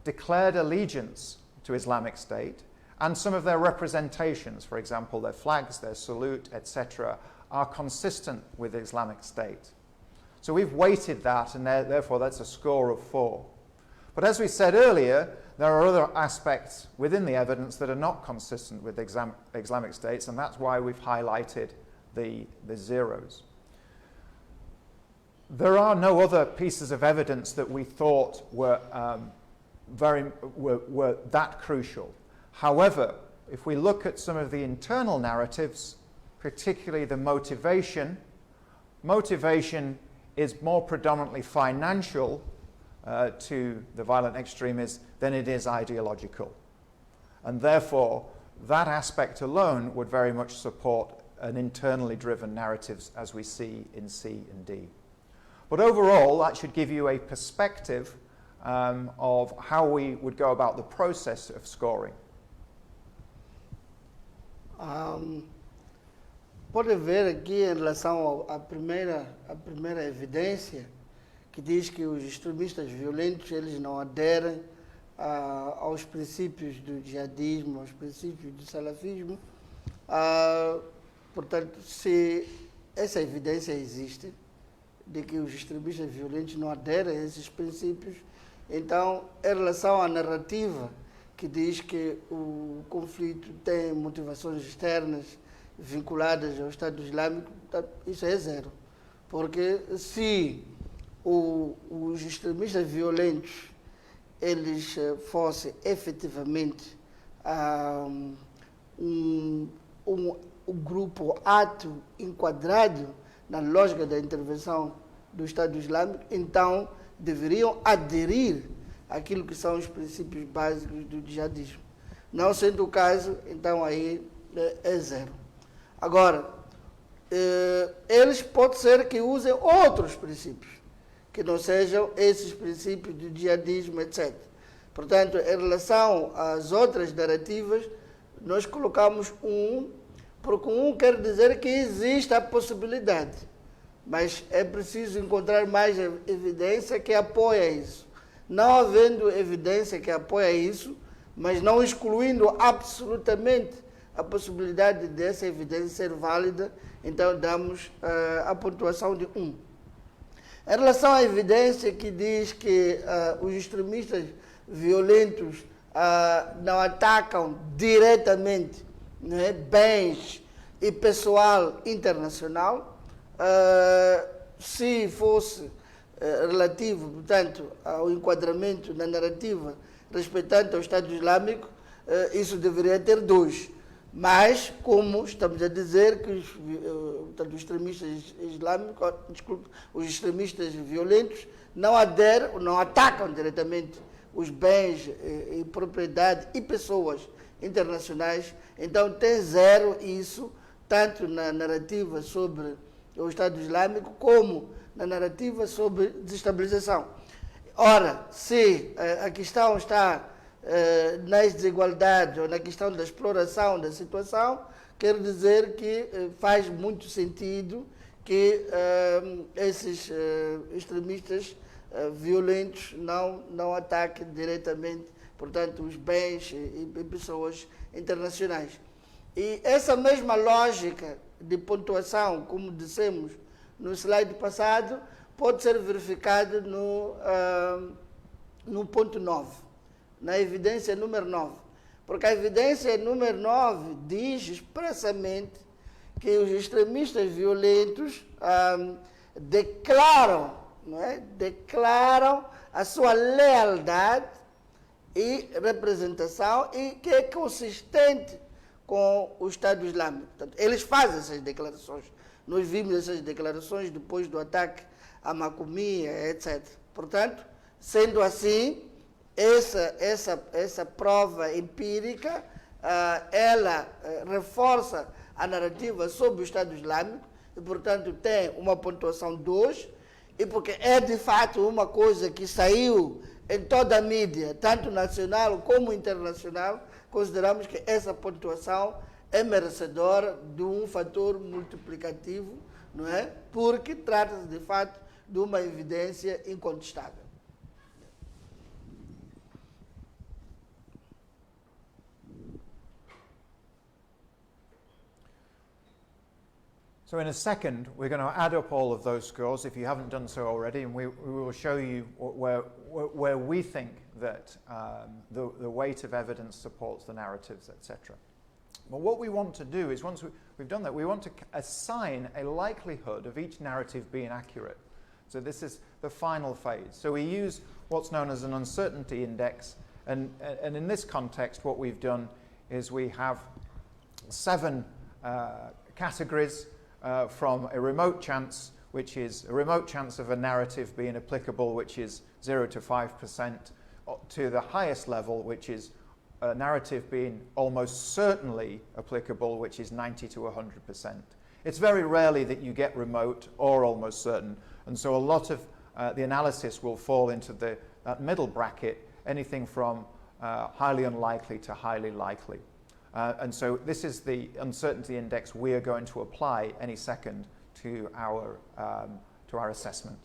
declared allegiance to Islamic State, and some of their representations, for example, their flags, their salute, etc., are consistent with Islamic State. So we've weighted that, and therefore that's a score of 4. But as we said earlier, there are other aspects within the evidence that are not consistent with Islamic States, and that's why we've highlighted the zeros. There are no other pieces of evidence that we thought were that crucial. However, if we look at some of the internal narratives, particularly the motivation is more predominantly financial to the violent extremists than it is ideological. And therefore, that aspect alone would very much support an internally driven narratives as we see in C and D. But overall, that should give you a perspective of how we would go about the process of scoring. Pode ver aqui em relação à primeira evidência, que diz que os extremistas violentos eles não aderem aos princípios do jihadismo, aos princípios do salafismo. Portanto, se essa evidência existe, de que os extremistas violentos não aderem a esses princípios, então, em relação à narrativa, que diz que o conflito tem motivações externas vinculadas ao Estado Islâmico, isso é zero. Porque se os extremistas violentos eles fossem efetivamente um grupo ato enquadrado na lógica da intervenção do Estado Islâmico, então deveriam aderir àquilo que são os princípios básicos do jihadismo. Não sendo o caso, então aí é zero. Agora, eles pode ser que usem outros princípios, que não sejam esses princípios do jihadismo, etc. Portanto, em relação às outras narrativas, nós colocamos porque quer dizer que existe a possibilidade, mas é preciso encontrar mais evidência que apoia isso. Não havendo evidência que apoia isso, mas não excluindo absolutamente a possibilidade dessa evidência ser válida, então damos a pontuação de 1. Em relação à evidência que diz que os extremistas violentos não atacam diretamente, né, bens e pessoal internacional, se fosse relativo, portanto, ao enquadramento na narrativa respeitante ao Estado Islâmico, isso deveria ter 2. Mas, como estamos a dizer que os extremistas islâmicos, os extremistas violentos não atacam diretamente os bens e propriedade e pessoas internacionais, então tem 0 isso, tanto na narrativa sobre o Estado Islâmico como na narrativa sobre desestabilização. Ora, se a questão está nas desigualdades ou na questão da exploração da situação, quer dizer que faz muito sentido que esses extremistas violentos não ataquem diretamente, portanto, os bens e pessoas internacionais. E essa mesma lógica de pontuação, como dissemos no slide passado, pode ser verificada no ponto 9. Na evidência número 9. Porque a evidência número 9 diz expressamente que os extremistas violentos declaram a sua lealdade e representação e que é consistente com o Estado Islâmico. Portanto, eles fazem essas declarações. Nós vimos essas declarações depois do ataque a Macomia, etc. Portanto, sendo assim, essa prova empírica, ela reforça a narrativa sobre o Estado Islâmico e, portanto, tem uma pontuação 2, e porque é de fato uma coisa que saiu em toda a mídia, tanto nacional como internacional, consideramos que essa pontuação é merecedora de um fator multiplicativo, não é? Porque trata-se de fato de uma evidência incontestável. So in a second, we're going to add up all of those scores, if you haven't done so already, and we will show you where we think that the weight of evidence supports the narratives, etc. But what we want to do is, once we've done that, we want to assign a likelihood of each narrative being accurate. So this is the final phase. So we use what's known as an uncertainty index, and in this context, what we've done is we have 7 categories. From a remote chance, which is a remote chance of a narrative being applicable, which is 0 to 5%, to the highest level, which is a narrative being almost certainly applicable, which is 90 to 100%. It's very rarely that you get remote or almost certain, and so a lot of the analysis will fall into that middle bracket, anything from highly unlikely to highly likely. And so this is the uncertainty index we are going to apply any second to our assessment.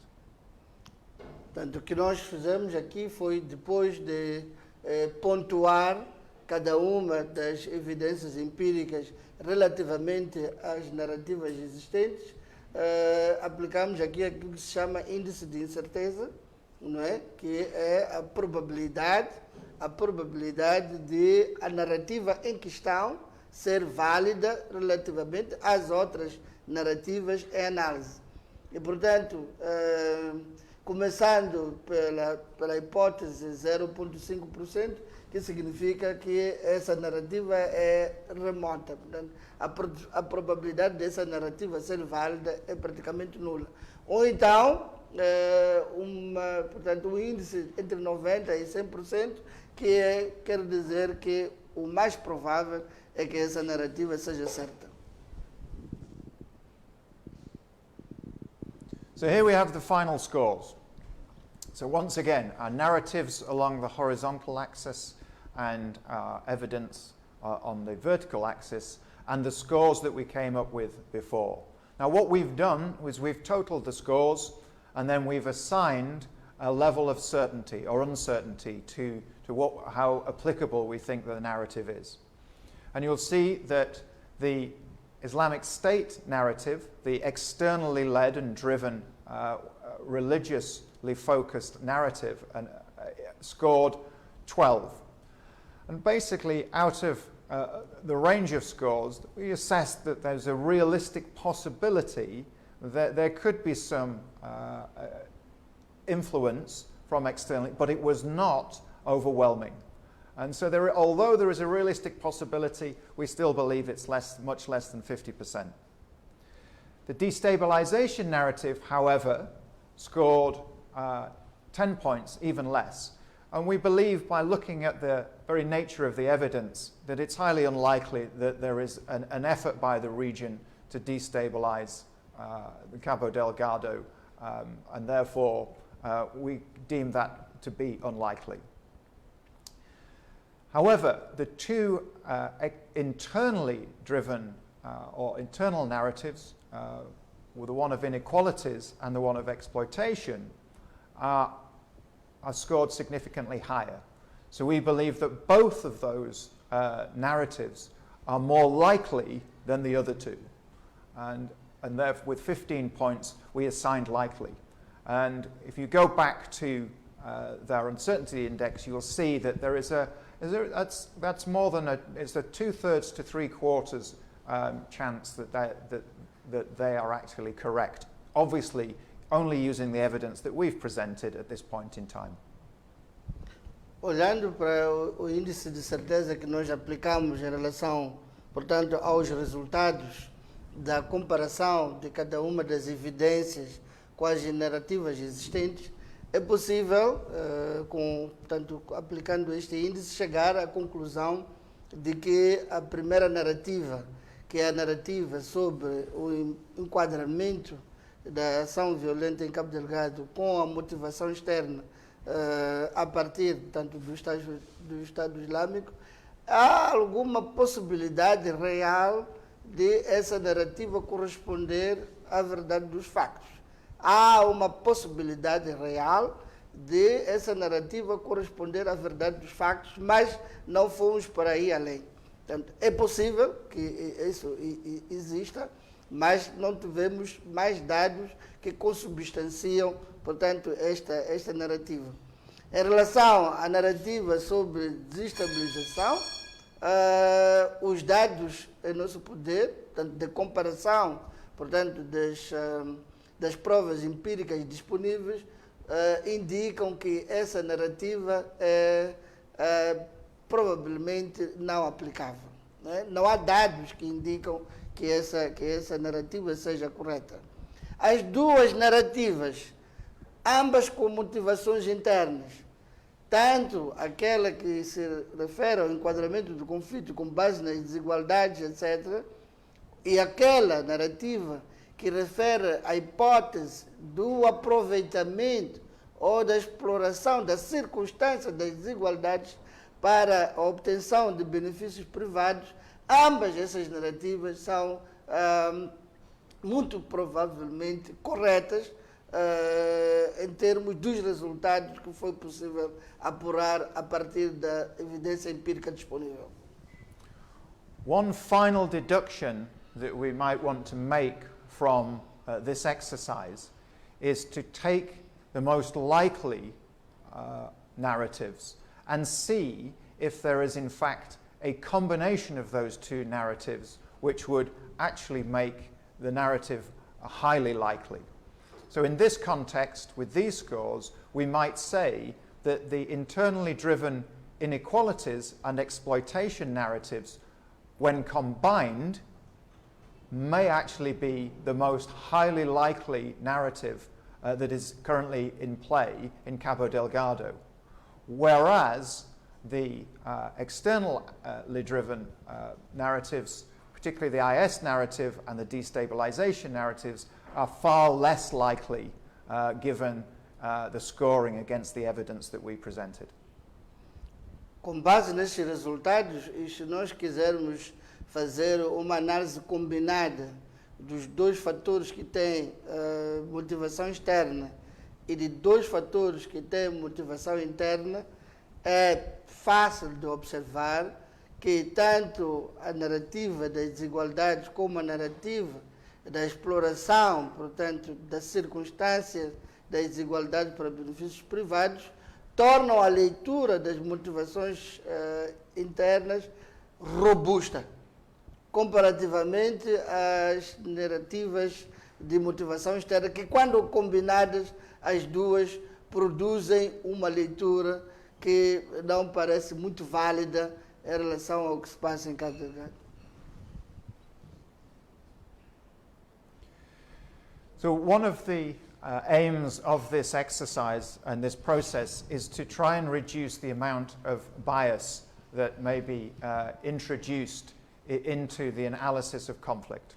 Portanto, o que nós fizemos aqui foi, depois de pontuar cada uma das evidências empíricas relativamente às narrativas existentes, aplicamos aqui aquilo que se chama índice de incerteza, não é? Que é a probabilidade de a narrativa em questão ser válida relativamente às outras narrativas em análise. E, portanto, começando pela hipótese 0,5%, que significa que essa narrativa é remota. Portanto, a probabilidade dessa narrativa ser válida é praticamente nula. Ou então, portanto, um índice entre 90% e 100%, quer dizer que o mais provável é que essa narrativa seja certa. So here we have the final scores. So once again, our narratives along the horizontal axis and our evidence on the vertical axis, and the scores that we came up with before. Now what we've done is we've totaled the scores, and then we've assigned a level of certainty or uncertainty to how applicable we think the narrative is. And you'll see that the Islamic State narrative, the externally led and driven, religiously focused narrative, scored 12. And basically, out of the range of scores, we assessed that there's a realistic possibility that there could be some influence from externally, but it was not overwhelming. And so although there is a realistic possibility, we still believe it's much less than 50%. The destabilization narrative, however, scored 10 points, even less. And we believe, by looking at the very nature of the evidence, that it's highly unlikely that there is an effort by the region to destabilize Cabo Delgado, and therefore we deem that to be unlikely. However, the two internally driven or internal narratives, the one of inequalities and the one of exploitation, are scored significantly higher. So we believe that both of those narratives are more likely than the other two. And therefore, with 15 points, we assigned likely. And if you go back to their uncertainty index, you'll see that there is that's more than it's a 2/3 to 3/4 chance that they are actually correct. Obviously, only using the evidence that we've presented at this point in time. Olhando para o índice de certeza que nós aplicamos em relação, portanto, aos resultados da comparação de cada uma das evidências com as narrativas existentes, é possível, portanto, aplicando este índice, chegar à conclusão de que a primeira narrativa, que é a narrativa sobre o enquadramento da ação violenta em Cabo Delgado com a motivação externa a partir, tanto do Estado Islâmico, há alguma possibilidade real de essa narrativa corresponder à verdade dos factos. Há uma possibilidade real de essa narrativa corresponder à verdade dos factos, mas não fomos para aí além. Portanto, é possível que isso exista, mas não tivemos mais dados que consubstanciam, portanto, esta narrativa. Em relação à narrativa sobre desestabilização, os dados em nosso poder, portanto, de comparação, portanto, das provas empíricas disponíveis, indicam que essa narrativa é provavelmente não aplicável. Não há dados que indicam que essa narrativa seja correta. As duas narrativas, ambas com motivações internas, tanto aquela que se refere ao enquadramento do conflito com base nas desigualdades, etc., e aquela narrativa que refere à hipótese do aproveitamento ou da exploração da circunstância das desigualdades para a obtenção de benefícios privados, ambas essas narrativas são muito provavelmente corretas em termos dos resultados que foi possível apurar a partir da evidência empírica disponível. One final deduction that we might want to make from this exercise is to take the most likely narratives and see if there is in fact a combination of those two narratives which would actually make the narrative highly likely. So in this context, with these scores, we might say that the internally driven inequalities and exploitation narratives, when combined, may actually be the most highly likely narrative that is currently in play in Cabo Delgado. Whereas the externally driven narratives, particularly the IS narrative and the destabilization narratives, are far less likely given the scoring against the evidence that we presented. Com base nesses resultados, e se nós quisermos fazer uma análise combinada dos dois fatores que têm motivação externa e de dois fatores que têm motivação interna, é fácil de observar que tanto a narrativa das desigualdades como a narrativa da exploração, portanto, das circunstâncias das desigualdades para benefícios privados, tornam a leitura das motivações internas robusta, comparativamente às narrativas de motivação externa, que quando combinadas, as duas produzem uma leitura que não parece muito válida em relação ao que se passa em Cabo Delgado. So one of the aims of this exercise and this process is to try and reduce the amount of bias that may be introduced into the analysis of conflict.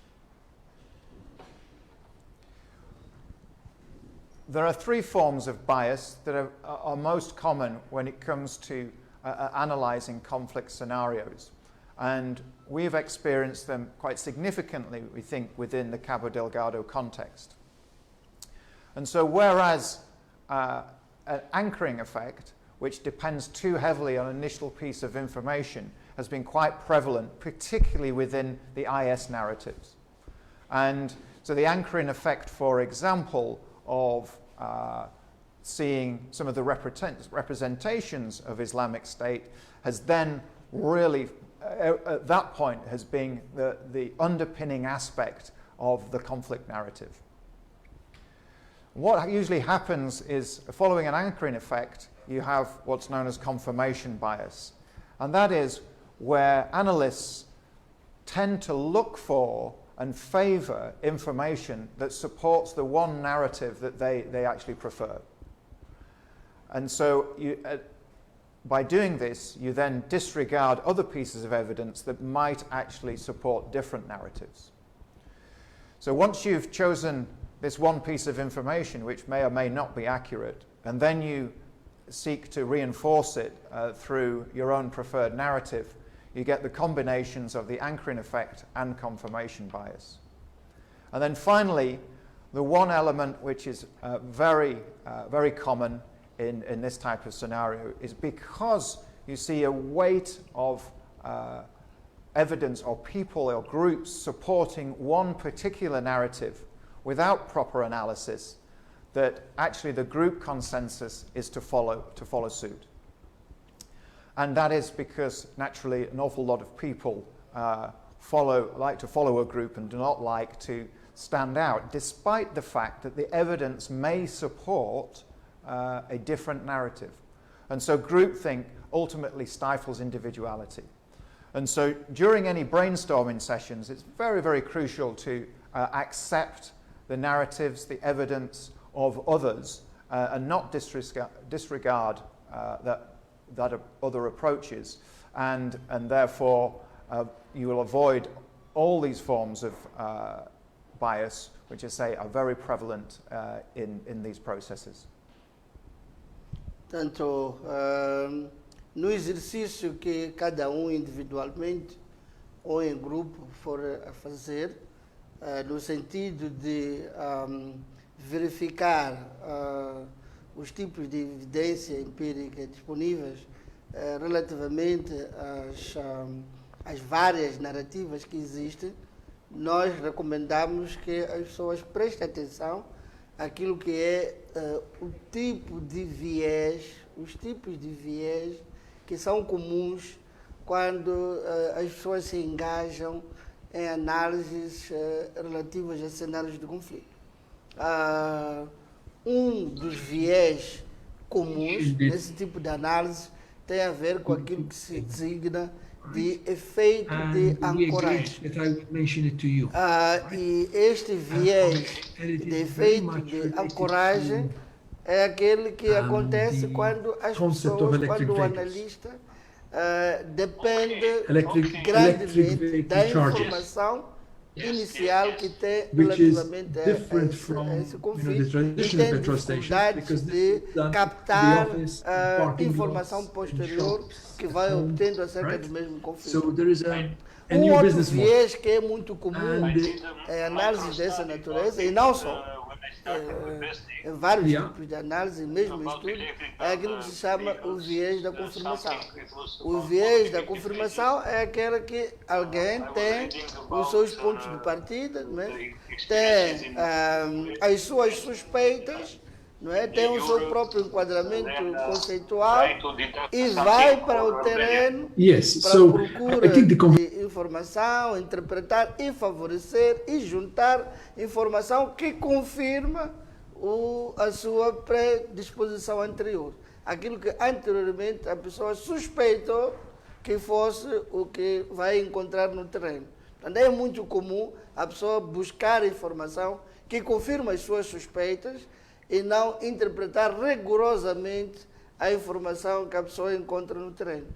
There are three forms of bias that are most common when it comes to analysing conflict scenarios. And we've experienced them quite significantly, we think, within the Cabo Delgado context. And so whereas an anchoring effect, which depends too heavily on an initial piece of information, has been quite prevalent, particularly within the IS narratives. And so the anchoring effect, for example, of seeing some of the representations of Islamic State has then really, at that point, has been the underpinning aspect of the conflict narrative. What usually happens is, following an anchoring effect, you have what's known as confirmation bias. And that is where analysts tend to look for and favour information that supports the one narrative that they actually prefer. And so by doing this, you then disregard other pieces of evidence that might actually support different narratives. So once you've chosen this one piece of information, which may or may not be accurate, and then you seek to reinforce it through your own preferred narrative, you get the combinations of the anchoring effect and confirmation bias. And then finally, the one element which is very common in this type of scenario is because you see a weight of evidence or people or groups supporting one particular narrative without proper analysis, that actually the group consensus is to follow suit. And that is because naturally an awful lot of people like to follow a group and do not like to stand out, despite the fact that the evidence may support a different narrative. And so groupthink ultimately stifles individuality. And so during any brainstorming sessions, it's very crucial to accept the narratives, the evidence of others, and not disregard that other approaches, and therefore you will avoid all these forms of bias, which I say are very prevalent in these processes. Tanto no exercício que cada individualmente ou em grupo for a fazer, no sentido de verificar os tipos de evidência empírica disponíveis relativamente às várias narrativas que existem, nós recomendamos que as pessoas prestem atenção àquilo que é o tipo de viés, os tipos de viés que são comuns quando as pessoas se engajam em análises relativas a cenários de conflito. Um dos viés comuns nesse tipo de análise tem a ver com aquilo que se designa de efeito de ancoragem. E este viés de efeito de ancoragem é aquele que acontece quando as pessoas, quando o analista depende grandemente da informação inicial que tem relativamente a esse conflito e tem dificuldades de captar informação posterior que vai obtendo acerca do mesmo conflito. Um outro viés que é muito comum em análises dessa natureza, e não só, em vários tipos de análise, mesmo estudo, é aquilo que se chama o viés da confirmação. O viés da confirmação é aquele que alguém tem os seus pontos de partida, não é? Tem as suas suspeitas, não é? Tem o seu próprio enquadramento conceitual e vai para o terreno para procura de informação, interpretar e favorecer e juntar informação que confirma a sua predisposição anterior. Aquilo que anteriormente a pessoa suspeitou que fosse o que vai encontrar no terreno. Então é muito comum a pessoa buscar informação que confirma as suas suspeitas e não interpretar rigorosamente a informação que a pessoa encontra no terreno.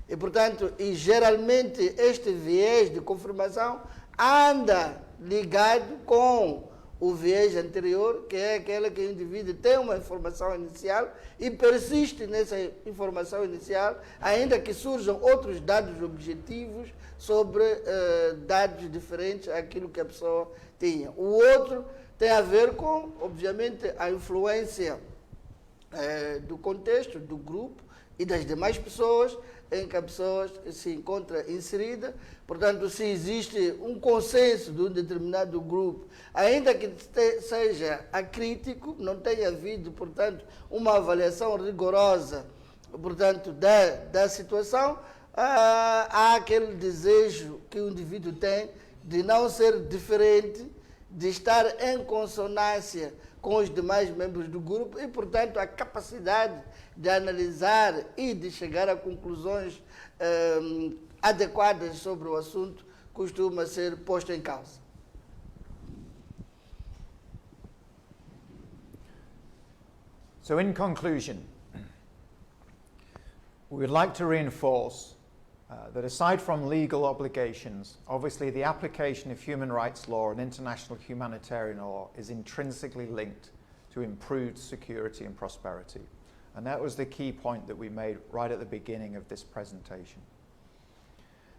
E, portanto, geralmente este viés de confirmação anda ligado com o viés anterior, que é aquele que o indivíduo tem uma informação inicial e persiste nessa informação inicial, ainda que surjam outros dados objetivos sobre dados diferentes àquilo que a pessoa tinha. O outro tem a ver com, obviamente, a influência do contexto, do grupo e das demais pessoas em que a pessoa se encontra inserida. Portanto, se existe um consenso de um determinado grupo, ainda que seja acrítico, não tenha havido, portanto, uma avaliação rigorosa, portanto, da situação, há aquele desejo que o indivíduo tem de não ser diferente, de estar em consonância com os demais membros do grupo e, portanto, a capacidade de analisar e de chegar a conclusões adequadas sobre o assunto costuma ser posta em causa. So, in conclusion, we would like to reinforce that aside from legal obligations, obviously the application of human rights law and international humanitarian law is intrinsically linked to improved security and prosperity. And that was the key point that we made right at the beginning of this presentation.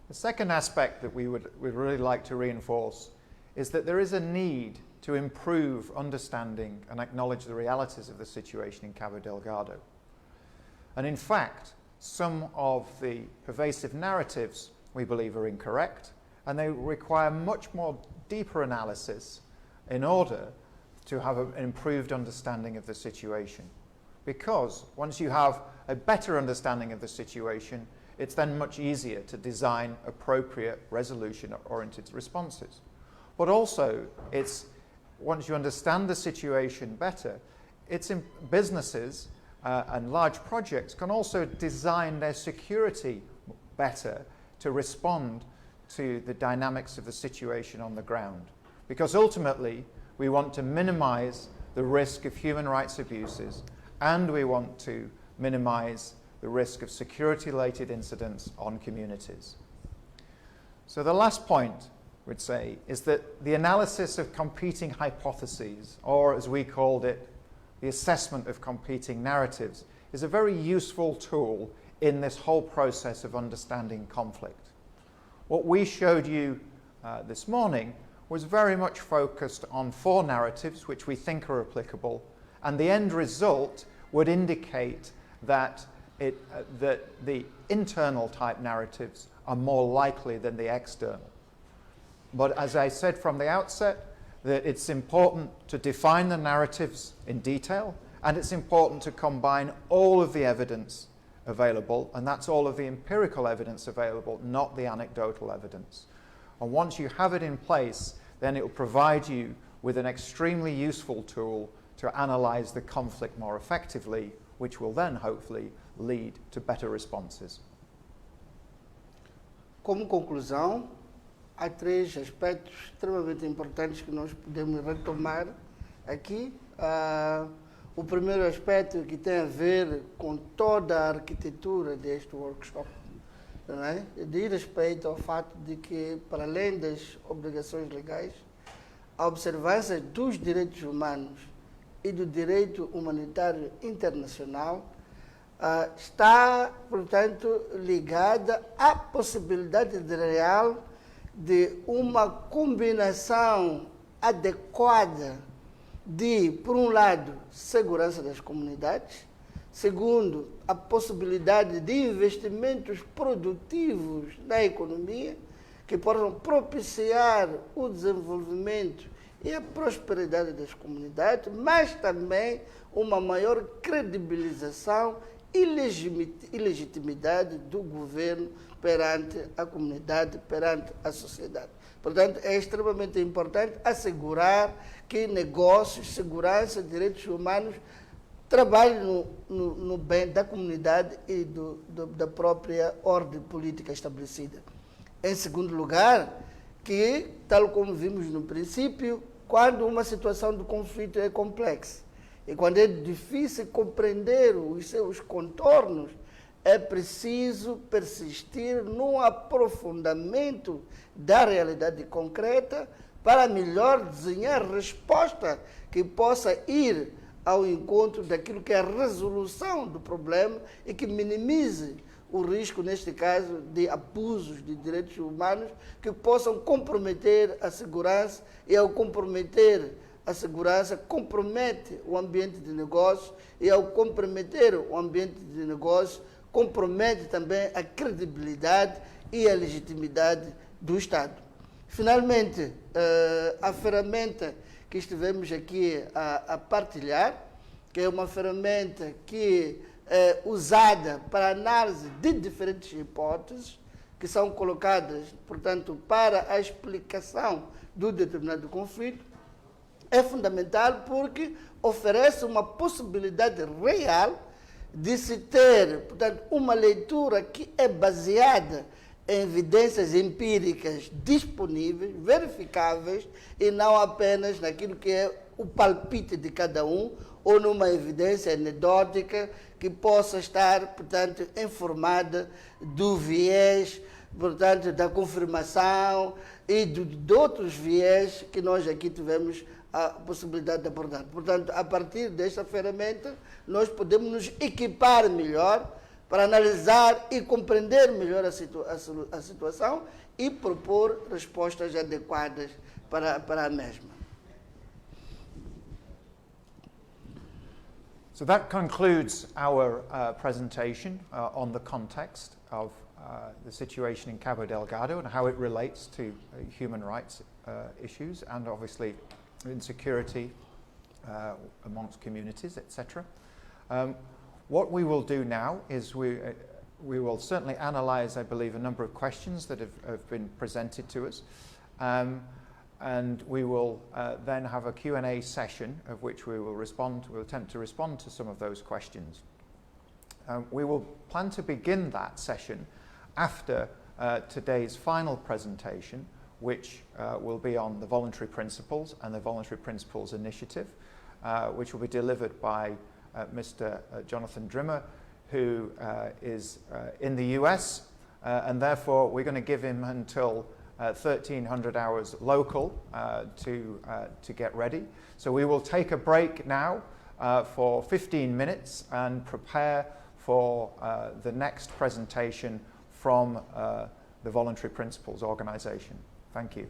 The second aspect that we'd really like to reinforce is that there is a need to improve understanding and acknowledge the realities of the situation in Cabo Delgado. And in fact, some of the pervasive narratives we believe are incorrect, and they require much more deeper analysis in order to have an improved understanding of the situation. Because once you have a better understanding of the situation, it's then much easier to design appropriate resolution-oriented responses. But also, once you understand the situation better, businesses and large projects can also design their security better to respond to the dynamics of the situation on the ground. Because ultimately, we want to minimize the risk of human rights abuses, and we want to minimize the risk of security-related incidents on communities. So the last point we'd say is that the analysis of competing hypotheses, or as we called it, the assessment of competing narratives, is a very useful tool in this whole process of understanding conflict. What we showed you this morning was very much focused on 4 narratives which we think are applicable, and the end result would indicate that the internal type narratives are more likely than the external. But as I said from the outset, that it's important to define the narratives in detail, and it's important to combine all of the evidence available, and that's all of the empirical evidence available, not the anecdotal evidence. And once you have it in place, then it will provide you with an extremely useful tool to analyze the conflict more effectively, which will then hopefully lead to better responses. Como conclusão, há três aspectos extremamente importantes que nós podemos retomar aqui. O primeiro aspecto que tem a ver com toda a arquitetura deste workshop, não é? Diz respeito ao fato de que, para além das obrigações legais, a observância dos direitos humanos e do direito humanitário internacional está, portanto, ligada à possibilidade real de uma combinação adequada de, por um lado, segurança das comunidades, segundo, a possibilidade de investimentos produtivos na economia que possam propiciar o desenvolvimento e a prosperidade das comunidades, mas também uma maior credibilização e legitimidade do governo perante a comunidade, perante a sociedade. Portanto, é extremamente importante assegurar que negócios, segurança, direitos humanos trabalhem no bem da comunidade e da própria ordem política estabelecida. Em segundo lugar, que, tal como vimos no princípio, quando uma situação de conflito é complexa e quando é difícil compreender os seus contornos, é preciso persistir no aprofundamento da realidade concreta para melhor desenhar resposta que possa ir ao encontro daquilo que é a resolução do problema e que minimize o risco, neste caso, de abusos de direitos humanos que possam comprometer a segurança, e ao comprometer a segurança, compromete o ambiente de negócio, e ao comprometer o ambiente de negócio, compromete também a credibilidade e a legitimidade do Estado. Finalmente, a ferramenta que estivemos aqui a partilhar, que é uma ferramenta que é usada para análise de diferentes hipóteses que são colocadas, portanto, para a explicação do determinado conflito, é fundamental porque oferece uma possibilidade real de se ter, portanto, uma leitura que é baseada em evidências empíricas disponíveis, verificáveis, e não apenas naquilo que é o palpite de cada um, ou numa evidência anedótica que possa estar, portanto, informada do viés, portanto, da confirmação e de outros viés que nós aqui tivemos a possibilidade de abordar. Portanto, a partir desta ferramenta, nós podemos nos equipar melhor para analisar e compreender melhor a situação e propor respostas adequadas para a mesma. So that concludes our presentation on the context of the situation in Cabo Delgado and how it relates to human rights issues and obviously insecurity amongst communities, etc. What we will do now is we will certainly analyze, I believe, a number of questions that have been presented to us. And we will then have a Q&A session of which we will attempt to respond to some of those questions. We will plan to begin that session after today's final presentation, which will be on the voluntary principles and the voluntary principles initiative, which will be delivered by Mr. Jonathan Drimmer, who is in the US, and therefore we're going to give him until 1300 hours local to get ready. So we will take a break now for 15 minutes and prepare for the next presentation from the Voluntary Principles Organization. Thank you.